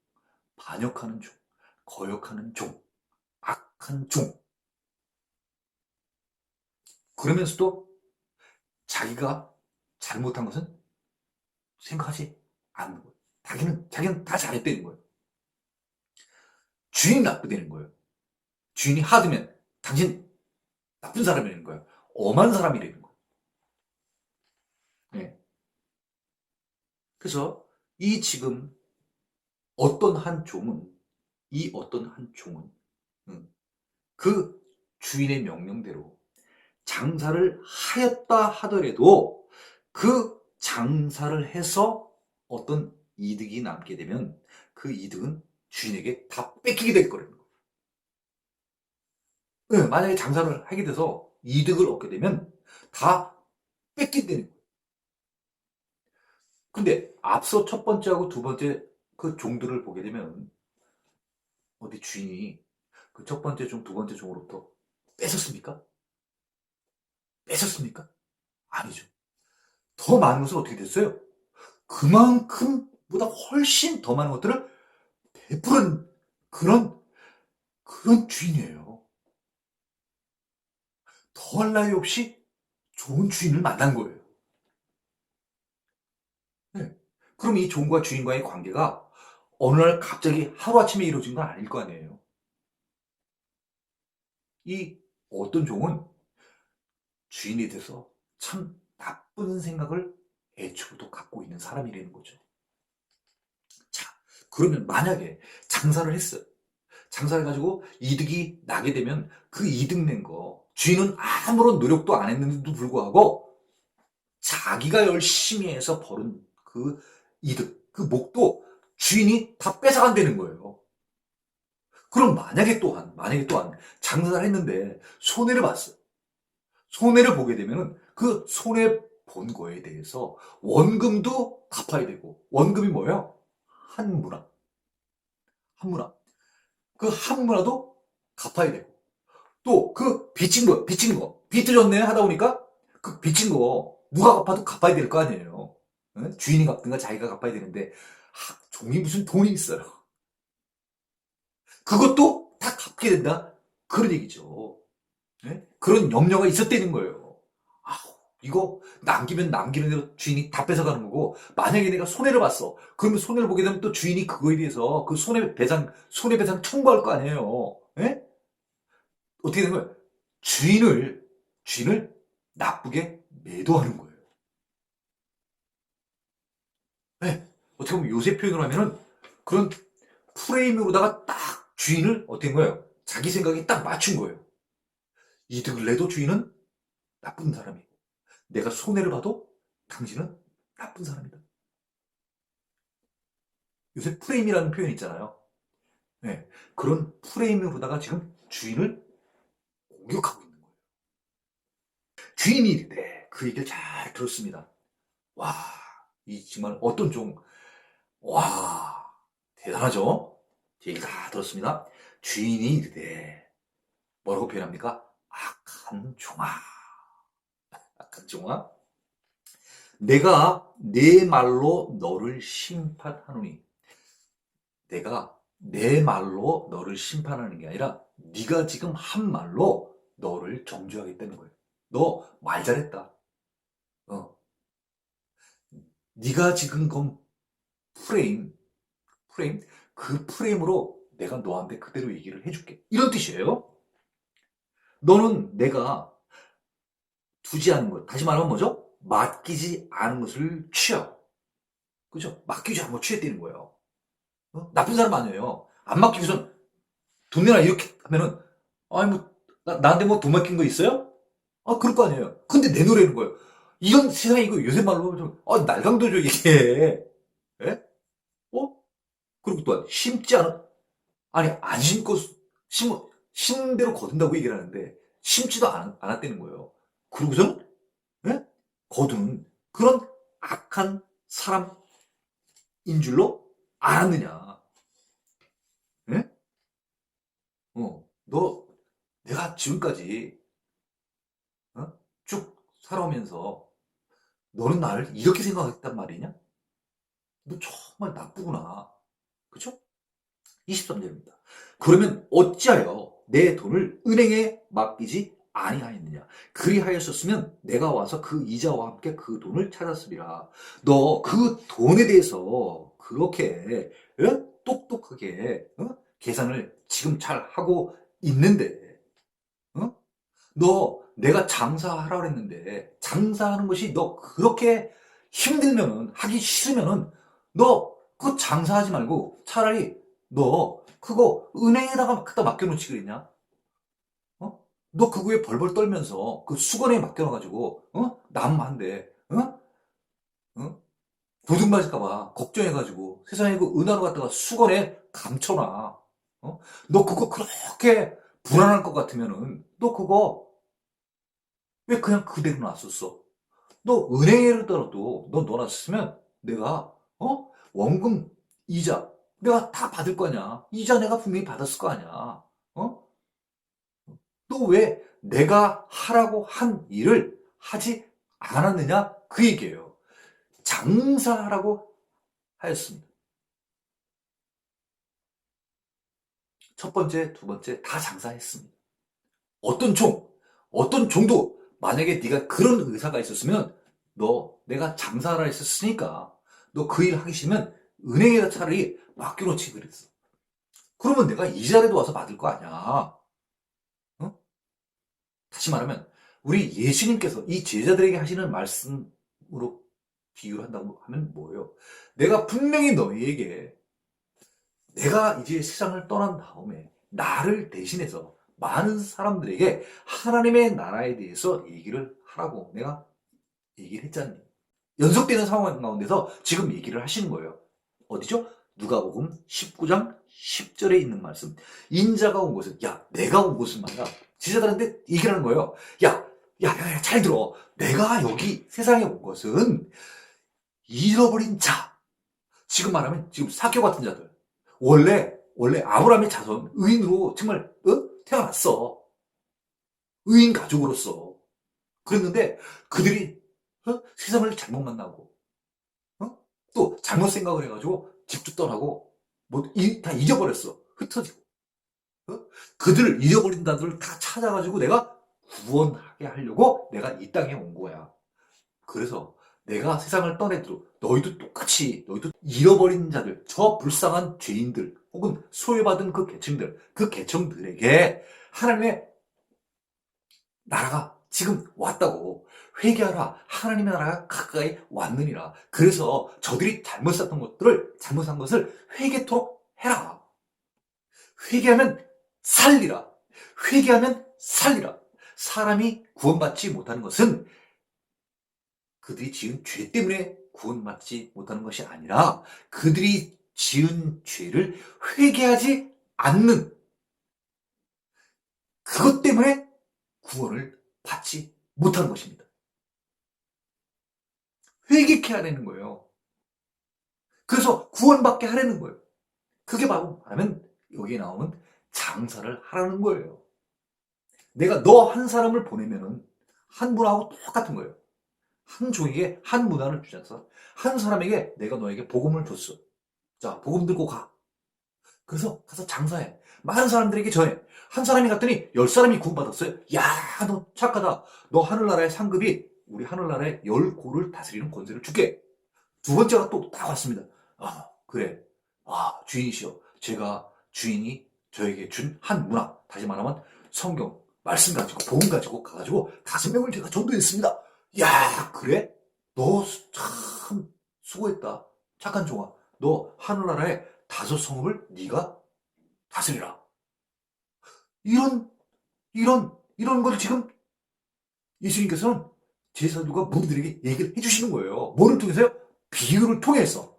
반역하는 종, 거역하는 종, 악한 종. 그러면서도 자기가 잘못한 것은 생각하지 않는 거예요. 자기는 다 잘했다는 거예요. 주인이 나쁘다는 거예요. 주인이 하드면 당신 나쁜 사람이라는 거예요. 엄한 사람이라는 거예요. 네. 그래서 이 지금 어떤 한 종은 이 어떤 한 종은 그 주인의 명령대로 장사를 하였다 하더라도 그 장사를 해서 어떤 이득이 남게 되면 그 이득은 주인에게 다 뺏기게 될 거라는 거예요. 네, 만약에 장사를 하게 돼서 이득을 얻게 되면 다 뺏긴다는 거예요. 근데 앞서 첫 번째하고 두 번째 그 종들을 보게 되면 어디 주인이 그 첫 번째 종, 두 번째 종으로부터 뺏었습니까? 뺏었습니까? 아니죠. 더 많은 것은 어떻게 됐어요? 그만큼보다 훨씬 더 많은 것들을 베푸는 그런 주인이에요. 더할 나위 없이 좋은 주인을 만난 거예요. 네. 그럼 이 종과 주인과의 관계가 어느 날 갑자기 하루아침에 이루어진 건 아닐 거 아니에요. 이 어떤 종은 주인에 대해서 참 나쁜 생각을 애초부터 갖고 있는 사람이라는 거죠. 자, 그러면 만약에 장사를 했어요. 장사를 가지고 이득이 나게 되면 그 이득 낸 거, 주인은 아무런 노력도 안 했는데도 불구하고 자기가 열심히 해서 벌은 그 이득, 그 목도 주인이 다 뺏어간다는 거예요. 그럼 만약에 또한 장사를 했는데 손해를 봤어요. 손해를 보게 되면은 그 손해 본 거에 대해서 원금도 갚아야 되고, 원금이 뭐예요? 한문화. 한문화. 그 한문화도 갚아야 되고, 또 그 빚진 거, 빚도 졌네 하다 보니까 그 빚진 거 누가 갚아도 갚아야 될 거 아니에요. 응? 주인이 갚든가 자기가 갚아야 되는데, 종이 무슨 돈이 있어요. 그것도 다 갚게 된다. 그런 얘기죠. 예? 그런 염려가 있었다는 거예요. 아우, 이거 남기면 남기는 대로 주인이 다 뺏어가는 거고, 만약에 내가 손해를 봤어. 그러면 손해를 보게 되면 또 주인이 그거에 대해서 그 손해배상 청구할 거 아니에요. 예? 어떻게 된 거예요? 주인을 나쁘게 매도하는 거예요. 예. 어떻게 보면 요새 표현으로 하면은 그런 프레임으로다가 딱 주인을 어떻게 된 거예요? 자기 생각에 딱 맞춘 거예요. 이득을 내도 주인은 나쁜 사람이고, 내가 손해를 봐도 당신은 나쁜 사람이다. 요새 프레임이라는 표현 있잖아요. 네, 그런 프레임으로다가 지금 주인을 공격하고 있는 거예요. 주인이 이르되 그 얘기를 잘 들었습니다. 와, 이 정말 어떤 와, 대단하죠? 제 얘기 다 들었습니다. 주인이 이르되 뭐라고 표현합니까? 악한 종아, 악한 종아. 내가 내 말로 너를 심판하노니. 내가 내 말로 너를 심판하는 게 아니라 네가 지금 한 말로 너를 정죄하겠다는 거예요. 너 말 잘했다. 어. 네가 지금 건 프레임, 프레임, 그 프레임으로 내가 너한테 그대로 얘기를 해줄게. 이런 뜻이에요. 너는 내가 두지 않은 것, 다시 말하면 뭐죠? 맡기지 않은 것을 취하고, 그죠? 맡기지 않은 걸 취했다는 거예요. 어? 나쁜 사람 아니에요. 안 맡기고선 돈 내놔 이렇게 하면은, 아니 뭐 나한테 뭐 돈 맡긴 거 있어요? 아 그럴 거 아니에요. 근데 내놓으라는 거예요. 이건 세상에 이거 요새 말로 좀 날강도죠 이게. 예? 어? 그리고 또한 심지 않은, 아니 안 심고 심은 대로 거둔다고 얘기를 하는데 심지도 않았다는 거예요. 그러고선 예? 거두는 그런 악한 사람인 줄로 알았느냐? 예? 너 내가 지금까지 어? 쭉 살아오면서 너는 나를 이렇게 생각했단 말이냐? 너 정말 나쁘구나. 그쵸? 23절입니다. 그러면 어찌하여 내 돈을 은행에 맡기지 아니하였느냐? 그리하였었으면 내가 와서 그 이자와 함께 그 돈을 찾았으리라. 너 그 돈에 대해서 그렇게 똑똑하게 계산을 지금 잘 하고 있는데, 어? 너 내가 장사하라 그랬는데 장사하는 것이 너 그렇게 힘들면은 하기 싫으면은 너 그 장사하지 말고 차라리 너 그거 은행에다가 갖다 맡겨놓지 그랬냐? 어? 너 그거에 벌벌 떨면서 그 수건에 맡겨놔가지고 남한테 어? 도둑 맞을까봐 걱정해가지고 세상에 그 은하로 갖다가 수건에 감춰놔. 어? 너 그거 그렇게 불안할 것 같으면은 너 그거 왜 그냥 그대로 놨었어? 너 은행에라도 너 넣어놨으면 내가 원금 이자 내가 다 받을 거냐? 이자 내가 분명히 받았을 거 아니야? 어? 또 왜 내가 하라고 한 일을 하지 않았느냐? 그 얘기예요. 장사하라고 하였습니다. 첫 번째, 두 번째 다 장사했습니다. 어떤 어떤 종도 만약에 네가 그런 의사가 있었으면 너 내가 장사하라 했었으니까 너 그 일 하기 싫으면 은행에다 차라리 맡겨놓지 그랬어. 그러면 내가 이자라도 와서 받을 거 아니야. 어? 다시 말하면 우리 예수님께서 이 제자들에게 하시는 말씀으로 비유를 한다고 하면 뭐예요? 내가 분명히 너희에게 내가 이제 세상을 떠난 다음에 나를 대신해서 많은 사람들에게 하나님의 나라에 대해서 얘기를 하라고 내가 얘기를 했잖니. 연속되는 상황 가운데서 지금 얘기를 하시는 거예요. 어디죠? 누가복음 19장 10절에 있는 말씀. 인자가 온 것은, 야, 내가 온 것은 말이야. 제자들한테 얘기하는 거예요. 야, 잘 들어. 내가 여기 세상에 온 것은 잃어버린 자. 지금 말하면 지금 사교 같은 자들. 원래 아브라함의 자손, 의인으로 정말, 태어났어. 의인 가족으로서. 그랬는데 그들이 세상을 잘못 만나고, 또 잘못 생각을 해가지고 집도 떠나고 다 잊어버렸어. 흩어지고. 그들을 잃어버린 자들을 다 찾아가지고 내가 구원하게 하려고 내가 이 땅에 온 거야. 그래서 내가 세상을 떠내도 너희도 잃어버린 자들, 저 불쌍한 죄인들 혹은 소외받은 그 계층들에게 하나님의 나라가 지금 왔다고. 회개하라. 하나님의 나라가 가까이 왔느니라. 그래서 저들이 잘못한 것을 회개토록 해라. 회개하면 살리라. 회개하면 살리라. 사람이 구원받지 못하는 것은 그들이 지은 죄 때문에 구원받지 못하는 것이 아니라 그들이 지은 죄를 회개하지 않는 그것 때문에 구원을 받지 못하는 것입니다. 회개케 하라는 거예요. 그래서 구원받게 하라는 거예요. 그게 바로 말하면 여기에 나오는 장사를 하라는 거예요. 내가 너 한 사람을 보내면은 한 분하고 똑같은 거예요. 한 종에게 한 문화를 주셔서 한 사람에게 내가 너에게 복음을 줬어. 자, 복음 들고 가. 그래서 가서 장사해. 많은 사람들에게 전해. 한 사람이 갔더니 10사람이 구원받았어요. 야, 너 착하다. 너 하늘나라의 상급이 우리 하늘나라의 10고를 다스리는 권세를 줄게. 두 번째가 또 딱 왔습니다. 아, 그래. 아, 주인이시여. 제가 주인이 저에게 준 한 문화. 다시 말하면 성경, 말씀 가지고, 복음 가지고 가가지고 5명을 제가 전도했습니다. 야, 그래? 너 참 수고했다. 착한 종아. 너 하늘나라의 5성읍을 네가 다스리라. 이런 거를 지금 예수님께서는 제사들과 무리들에게 얘기를 해주시는 거예요. 뭐를 통해서요? 비유를 통해서.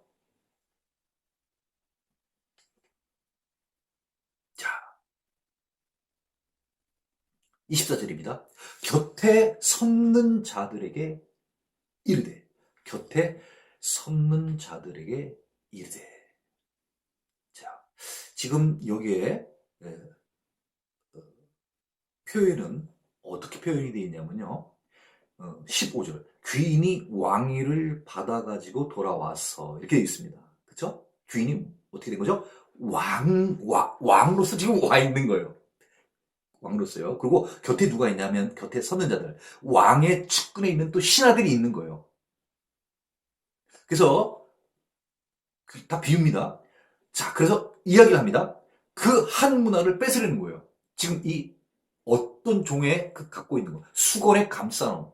자, 24절입니다. 곁에 섰는 자들에게 이르되. 곁에 섰는 자들에게 이르되. 자, 지금 여기에 표현은 어떻게 표현이 되어 있냐면요. 15절. 귀인이 왕위를 받아가지고 돌아와서 이렇게 되어 있습니다. 그쵸? 귀인이 어떻게 된 거죠? 왕으로서 지금 와 있는 거예요. 왕으로서요. 그리고 곁에 누가 있냐면 곁에 섰는 자들. 왕의 측근에 있는 또 신하들이 있는 거예요. 그래서 다 비유입니다. 자, 그래서 이야기를 합니다. 그 한 문화를 뺏으려는 거예요. 지금 이 어떤 종에 갖고 있는 거. 수건에 감싸놓은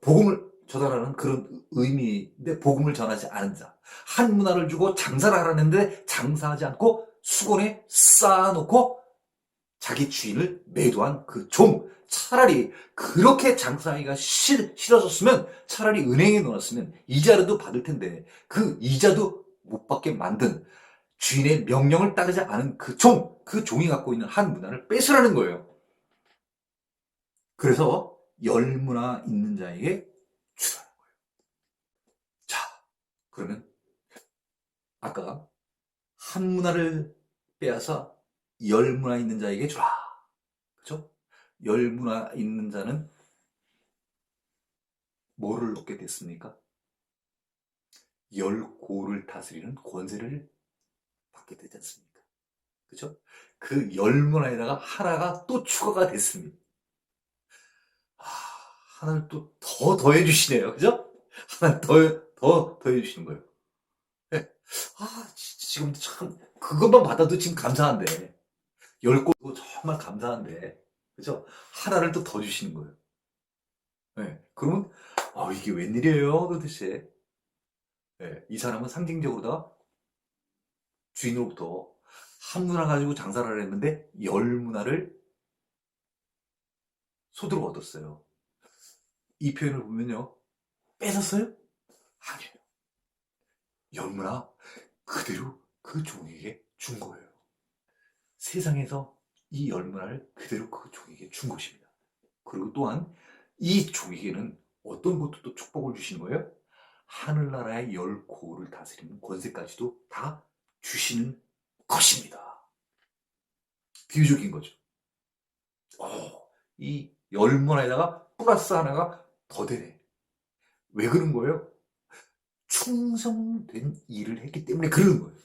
복음을 전하라는 그런 의미인데 복음을 전하지 않은 자. 한 문화를 주고 장사를 하라는데 장사하지 않고 수건에 쌓아놓고 자기 주인을 매도한 그 종. 차라리 그렇게 장사하기가 싫어졌으면 차라리 은행에 넣었으면 이자라도 받을 텐데 그 이자도 못 받게 만든 주인의 명령을 따르지 않은 그 종이 갖고 있는 한 문화를 뺏으라는 거예요. 그래서 열문화 있는 자에게 주라는 거예요. 자, 그러면 아까 한 문화를 빼앗아 열문화 있는 자에게 주라. 그렇죠? 열문화 있는 자는 뭐를 얻게 됐습니까? 열고를 다스리는 권세를 받게 되지 않습니까? 그렇죠? 그 열문화에다가 하나가 또 추가가 됐습니다. 하나를 또 더 더해 주시네요. 그죠? 하나 더 더해 주시는 거예요. 네. 지금 참 그것만 받아도 지금 감사한데 10골도 정말 감사한데 그죠? 하나를 또 더 주시는 거예요. 네. 그러면 이게 웬일이에요 도대체. 네. 이 사람은 상징적으로 주인으로부터 한 문화 가지고 장사를 했는데 10문화를 소득을 얻었어요. 이 표현을 보면요. 뺏었어요? 아니에요. 10문화 그대로 그 종에게 준 거예요. 세상에서 이 열문화를 그대로 그 종에게 준 것입니다. 그리고 또한 이 종에게는 어떤 것도 또 축복을 주시는 거예요? 하늘나라의 열 고을을 다스리는 권세까지도 다 주시는 것입니다. 비유적인 거죠. 이 열문화에다가 플러스 하나가 더 되네. 왜 그런 거예요? 충성된 일을 했기 때문에 그러는 거예요.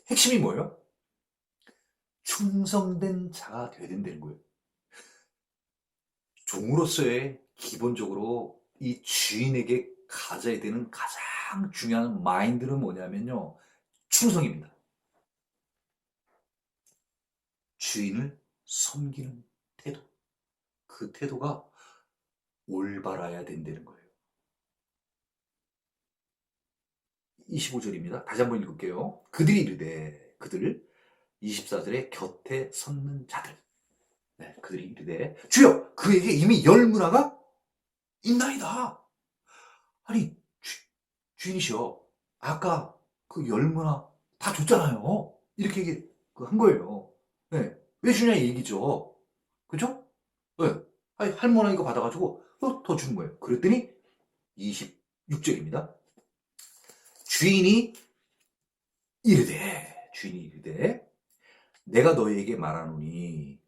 핵심이 뭐예요? 충성된 자가 되어야 된다는 거예요. 종으로서의 기본적으로 이 주인에게 가져야 되는 가장 중요한 마인드는 뭐냐면요. 충성입니다. 주인을 섬기는 태도. 그 태도가 올바라야 된다는 거예요. 25절입니다. 다시 한번 읽을게요. 그들이 이르되, 그들 24절에 곁에 섰는 자들. 네, 그들이 이르되 주여 그에게 이미 열문화가 있나이다. 아니 주인이시여 아까 그 열문화 다 줬잖아요. 이렇게 한 거예요. 네, 왜 주냐 이 얘기죠. 그죠? 네. 아니, 할머니 이거 받아가지고 더 주는 거예요. 그랬더니 26절입니다. 주인이 이르되 내가 너에게 말하노니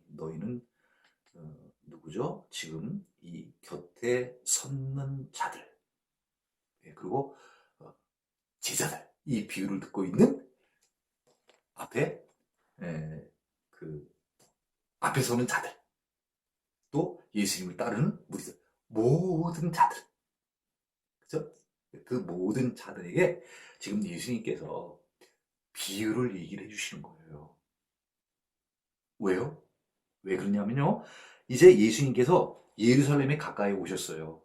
너희는 누구죠? 지금 이 곁에 섰는 자들 그리고 제자들 이 비유를 듣고 있는 앞에 그 앞에 서는 자들 또 예수님을 따르는 무리들 모든 자들 그죠? 그 모든 자들에게 지금 예수님께서 비유를 얘기를 해주시는 거예요. 왜요? 왜 그러냐면요. 이제 예수님께서 예루살렘에 가까이 오셨어요.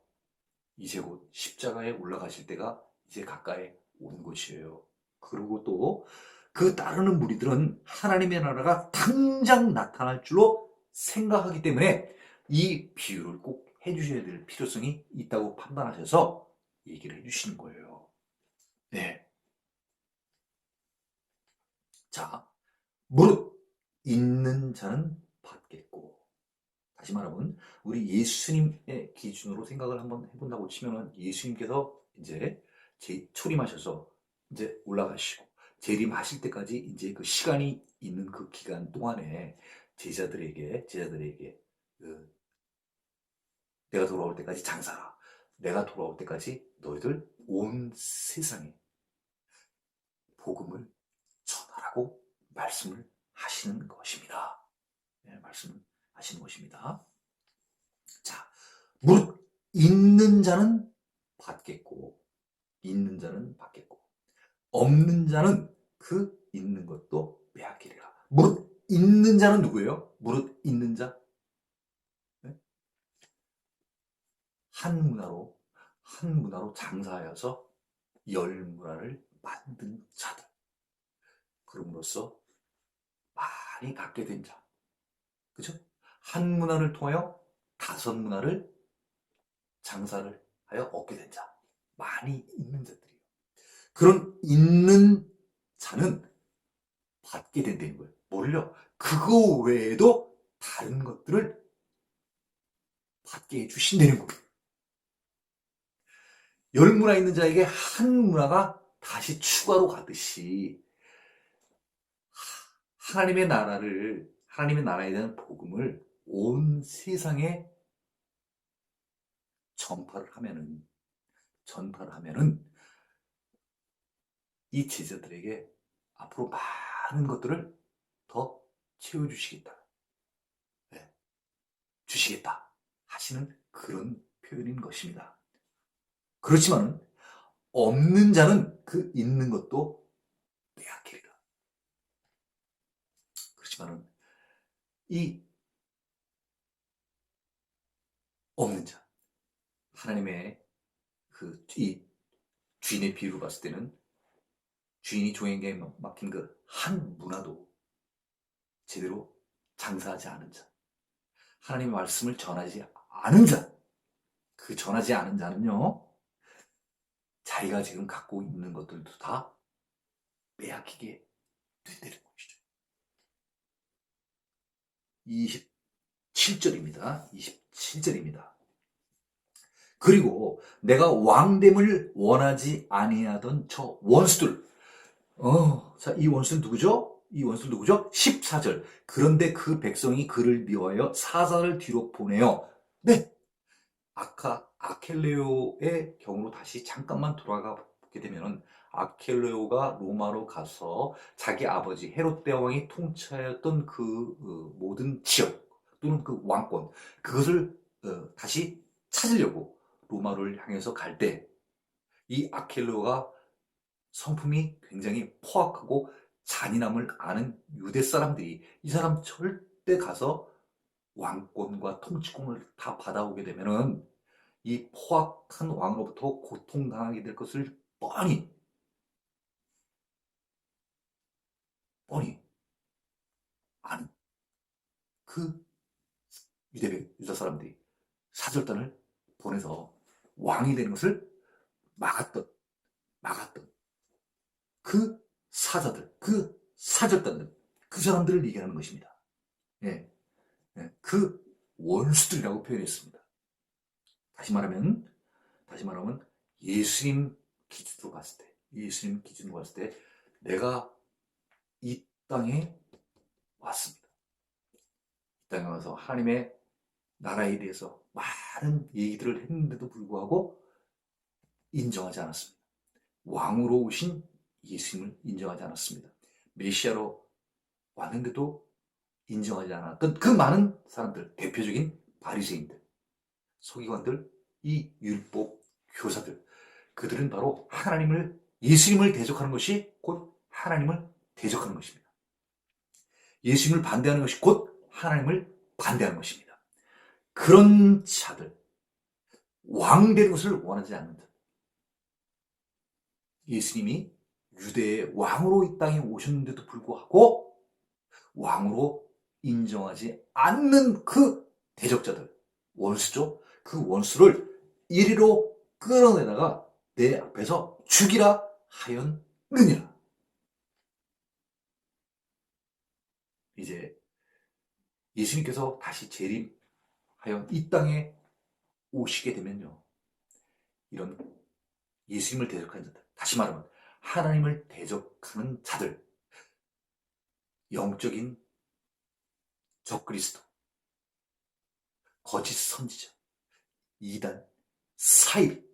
이제 곧 십자가에 올라가실 때가 이제 가까이 온 것이에요. 그리고 또 그 따르는 무리들은 하나님의 나라가 당장 나타날 줄로 생각하기 때문에 이 비유를 꼭 해주셔야 될 필요성이 있다고 판단하셔서 얘기를 해주시는 거예요. 네. 자, 무릇 있는 자는 받겠고 다시 말하면 우리 예수님의 기준으로 생각을 한번 해본다고 치면은 예수님께서 이제 초림하셔서 이제 올라가시고 재림하실 때까지 이제 그 시간이 있는 그 기간 동안에 제자들에게 그 내가 돌아올 때까지 장사라. 내가 돌아올 때까지 너희들 온 세상에 복음을 전하라고 말씀을 하시는 것입니다. 네, 말씀을 하시는 것입니다. 자, 무릇 있는 자는 받겠고 없는 자는 그 있는 것도 빼앗기리라. 무릇 있는 자는 누구예요? 무릇 있는 자? 네? 한 문화로 장사하여서 열 문화를 만든 자들. 그럼으로써 많이 갖게 된 자. 그죠? 한 문화를 통하여 다섯 문화를 장사를 하여 얻게 된 자. 많이 있는 자들이에요. 그런 있는 자는 받게 된다는 거예요. 뭘요? 그거 외에도 다른 것들을 받게 해주신다는 거예요. 열 문화 있는 자에게 한 문화가 다시 추가로 가듯이 하나님의 나라에 대한 복음을 온 세상에 전파를 하면은 이 제자들에게 앞으로 많은 것들을 더 채워주시겠다. 네, 주시겠다. 하시는 그런 표현인 것입니다. 그렇지만 없는 자는 그 있는 것도 빼앗기리라. 그렇지만 이 없는 자, 하나님의 이 주인의 비유로 봤을 때는 주인이 종에게 맡긴 그 한 문화도 제대로 장사하지 않은 자, 하나님의 말씀을 전하지 않은 자, 그 전하지 않은 자는요, 자기가 지금 갖고 있는 것들도 다 빼앗기게 된다는 것이죠. 27절입니다. 27절입니다. 그리고 내가 왕됨을 원하지 아니하던 저 원수들. 자, 이 원수는 누구죠? 이 원수는 누구죠? 14절. 그런데 그 백성이 그를 미워하여 사자를 뒤로 보내요. 네. 아까 아켈레오의 경우로 다시 잠깐만 돌아가 보게 되면 아켈레오가 로마로 가서 자기 아버지 헤롯 대왕이 통치하였던 그 모든 지역 또는 그 왕권 그것을 다시 찾으려고 로마를 향해서 갈 때 이 아켈레오가 성품이 굉장히 포악하고 잔인함을 아는 유대 사람들이 이 사람 절대 가서 왕권과 통치권을 다 받아오게 되면은 이 포악한 왕으로부터 고통당하게 될 것을 뻔히 아는 그 유다 사람들이 사절단을 보내서 왕이 되는 것을 막았던 그 사자들, 그 사절단들, 그 사람들을 얘기하는 것입니다. 예, 예, 그 원수들이라고 표현했습니다. 다시 말하면 예수님 기준으로 봤을 때, 내가 이 땅에 왔습니다. 이 땅에 와서 하나님의 나라에 대해서 많은 얘기들을 했는데도 불구하고 인정하지 않았습니다. 왕으로 오신 예수님을 인정하지 않았습니다. 메시아로 왔는데도 인정하지 않았던 그 많은 사람들, 대표적인 바리새인들, 서기관들, 이 율법 교사들, 그들은 바로 예수님을 대적하는 것이 곧 하나님을 대적하는 것입니다. 예수님을 반대하는 것이 곧 하나님을 반대하는 것입니다. 그런 자들, 왕 되는 것을 원하지 않는 자. 예수님이 유대의 왕으로 이 땅에 오셨는데도 불구하고 왕으로 인정하지 않는 그 대적자들, 원수죠. 그 원수를 이리로 끌어내다가 내 앞에서 죽이라 하였느니라. 이제 예수님께서 다시 재림하여 이 땅에 오시게 되면요. 이런 예수님을 대적하는 자들, 다시 말하면 하나님을 대적하는 자들, 영적인 적그리스도, 거짓 선지자, 이단, 사입,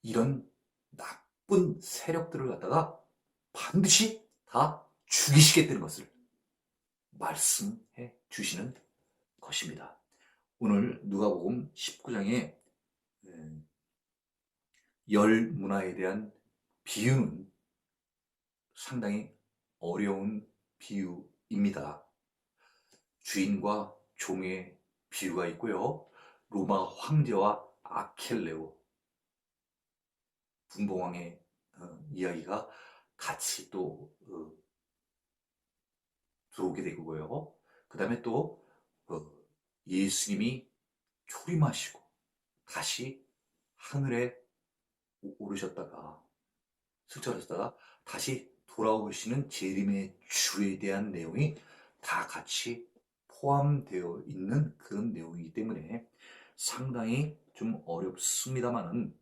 이런 나쁜 세력들을 갖다가 반드시 다 죽이시겠다는 것을 말씀해 주시는 것입니다. 오늘 누가복음 19장에 열 문화에 대한 비유는 상당히 어려운 비유입니다. 주인과 종의 비유가 있고요. 로마 황제와 아켈레오 분봉왕의 이야기가 같이 또 들어오게 되고요. 그 다음에 또 예수님이 초림하시고 다시 하늘에 오르셨다가 승천하셨다가 다시 돌아오시는 재림의 주에 대한 내용이 다 같이 포함되어 있는 그런 내용이기 때문에 상당히 좀 어렵습니다만은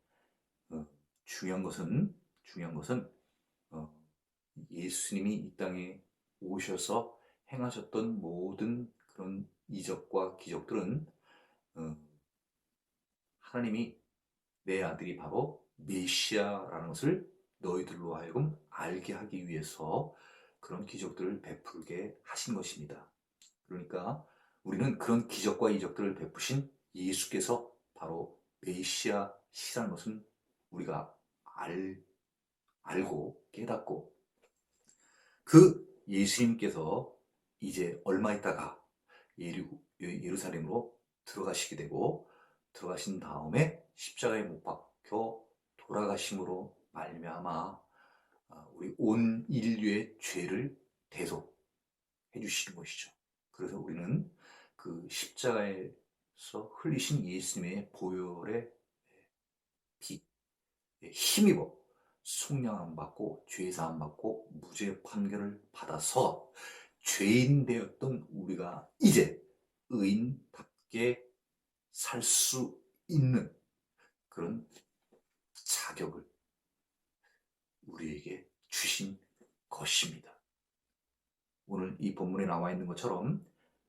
중요한 것은 예수님이 이 땅에 오셔서 행하셨던 모든 그런 이적과 기적들은 하나님이 내 아들이 바로 메시아라는 것을 너희들로 하여금 알게 하기 위해서 그런 기적들을 베풀게 하신 것입니다. 그러니까 우리는 그런 기적과 이적들을 베푸신 예수께서 바로 메시아시라는 것은 우리가 알고 깨닫고 그 예수님께서 이제 얼마 있다가 예루살렘으로 들어가시게 되고 들어가신 다음에 십자가에 못 박혀 돌아가심으로 말미암아 우리 온 인류의 죄를 대속해 주시는 것이죠. 그래서 우리는 그 십자가에서 흘리신 예수님의 보혈의 피, 힘입어 속량함 받고 죄사함 받고 무죄 판결을 받아서 죄인 되었던 우리가 이제 의인답게 살 수 있는 그런 자격을 우리에게 주신 것입니다. 오늘 이 본문에 나와 있는 것처럼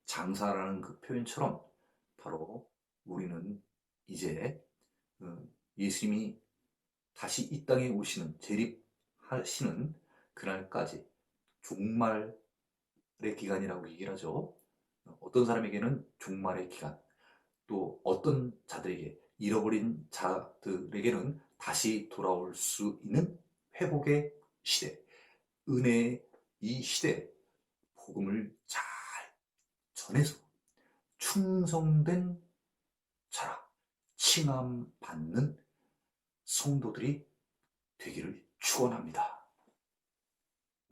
장사라는 그 표현처럼 바로 우리는 이제 예수님이 다시 이 땅에 오시는 재림하시는 그날까지 종말의 기간이라고 얘기를 하죠. 어떤 사람에게는 종말의 기간, 또 어떤 자들에게 잃어버린 자들에게는 다시 돌아올 수 있는 회복의 시대, 은혜의 이 시대, 복음을 잘 전해서 충성된 자라 칭함 받는 성도들이 되기를 축원합니다.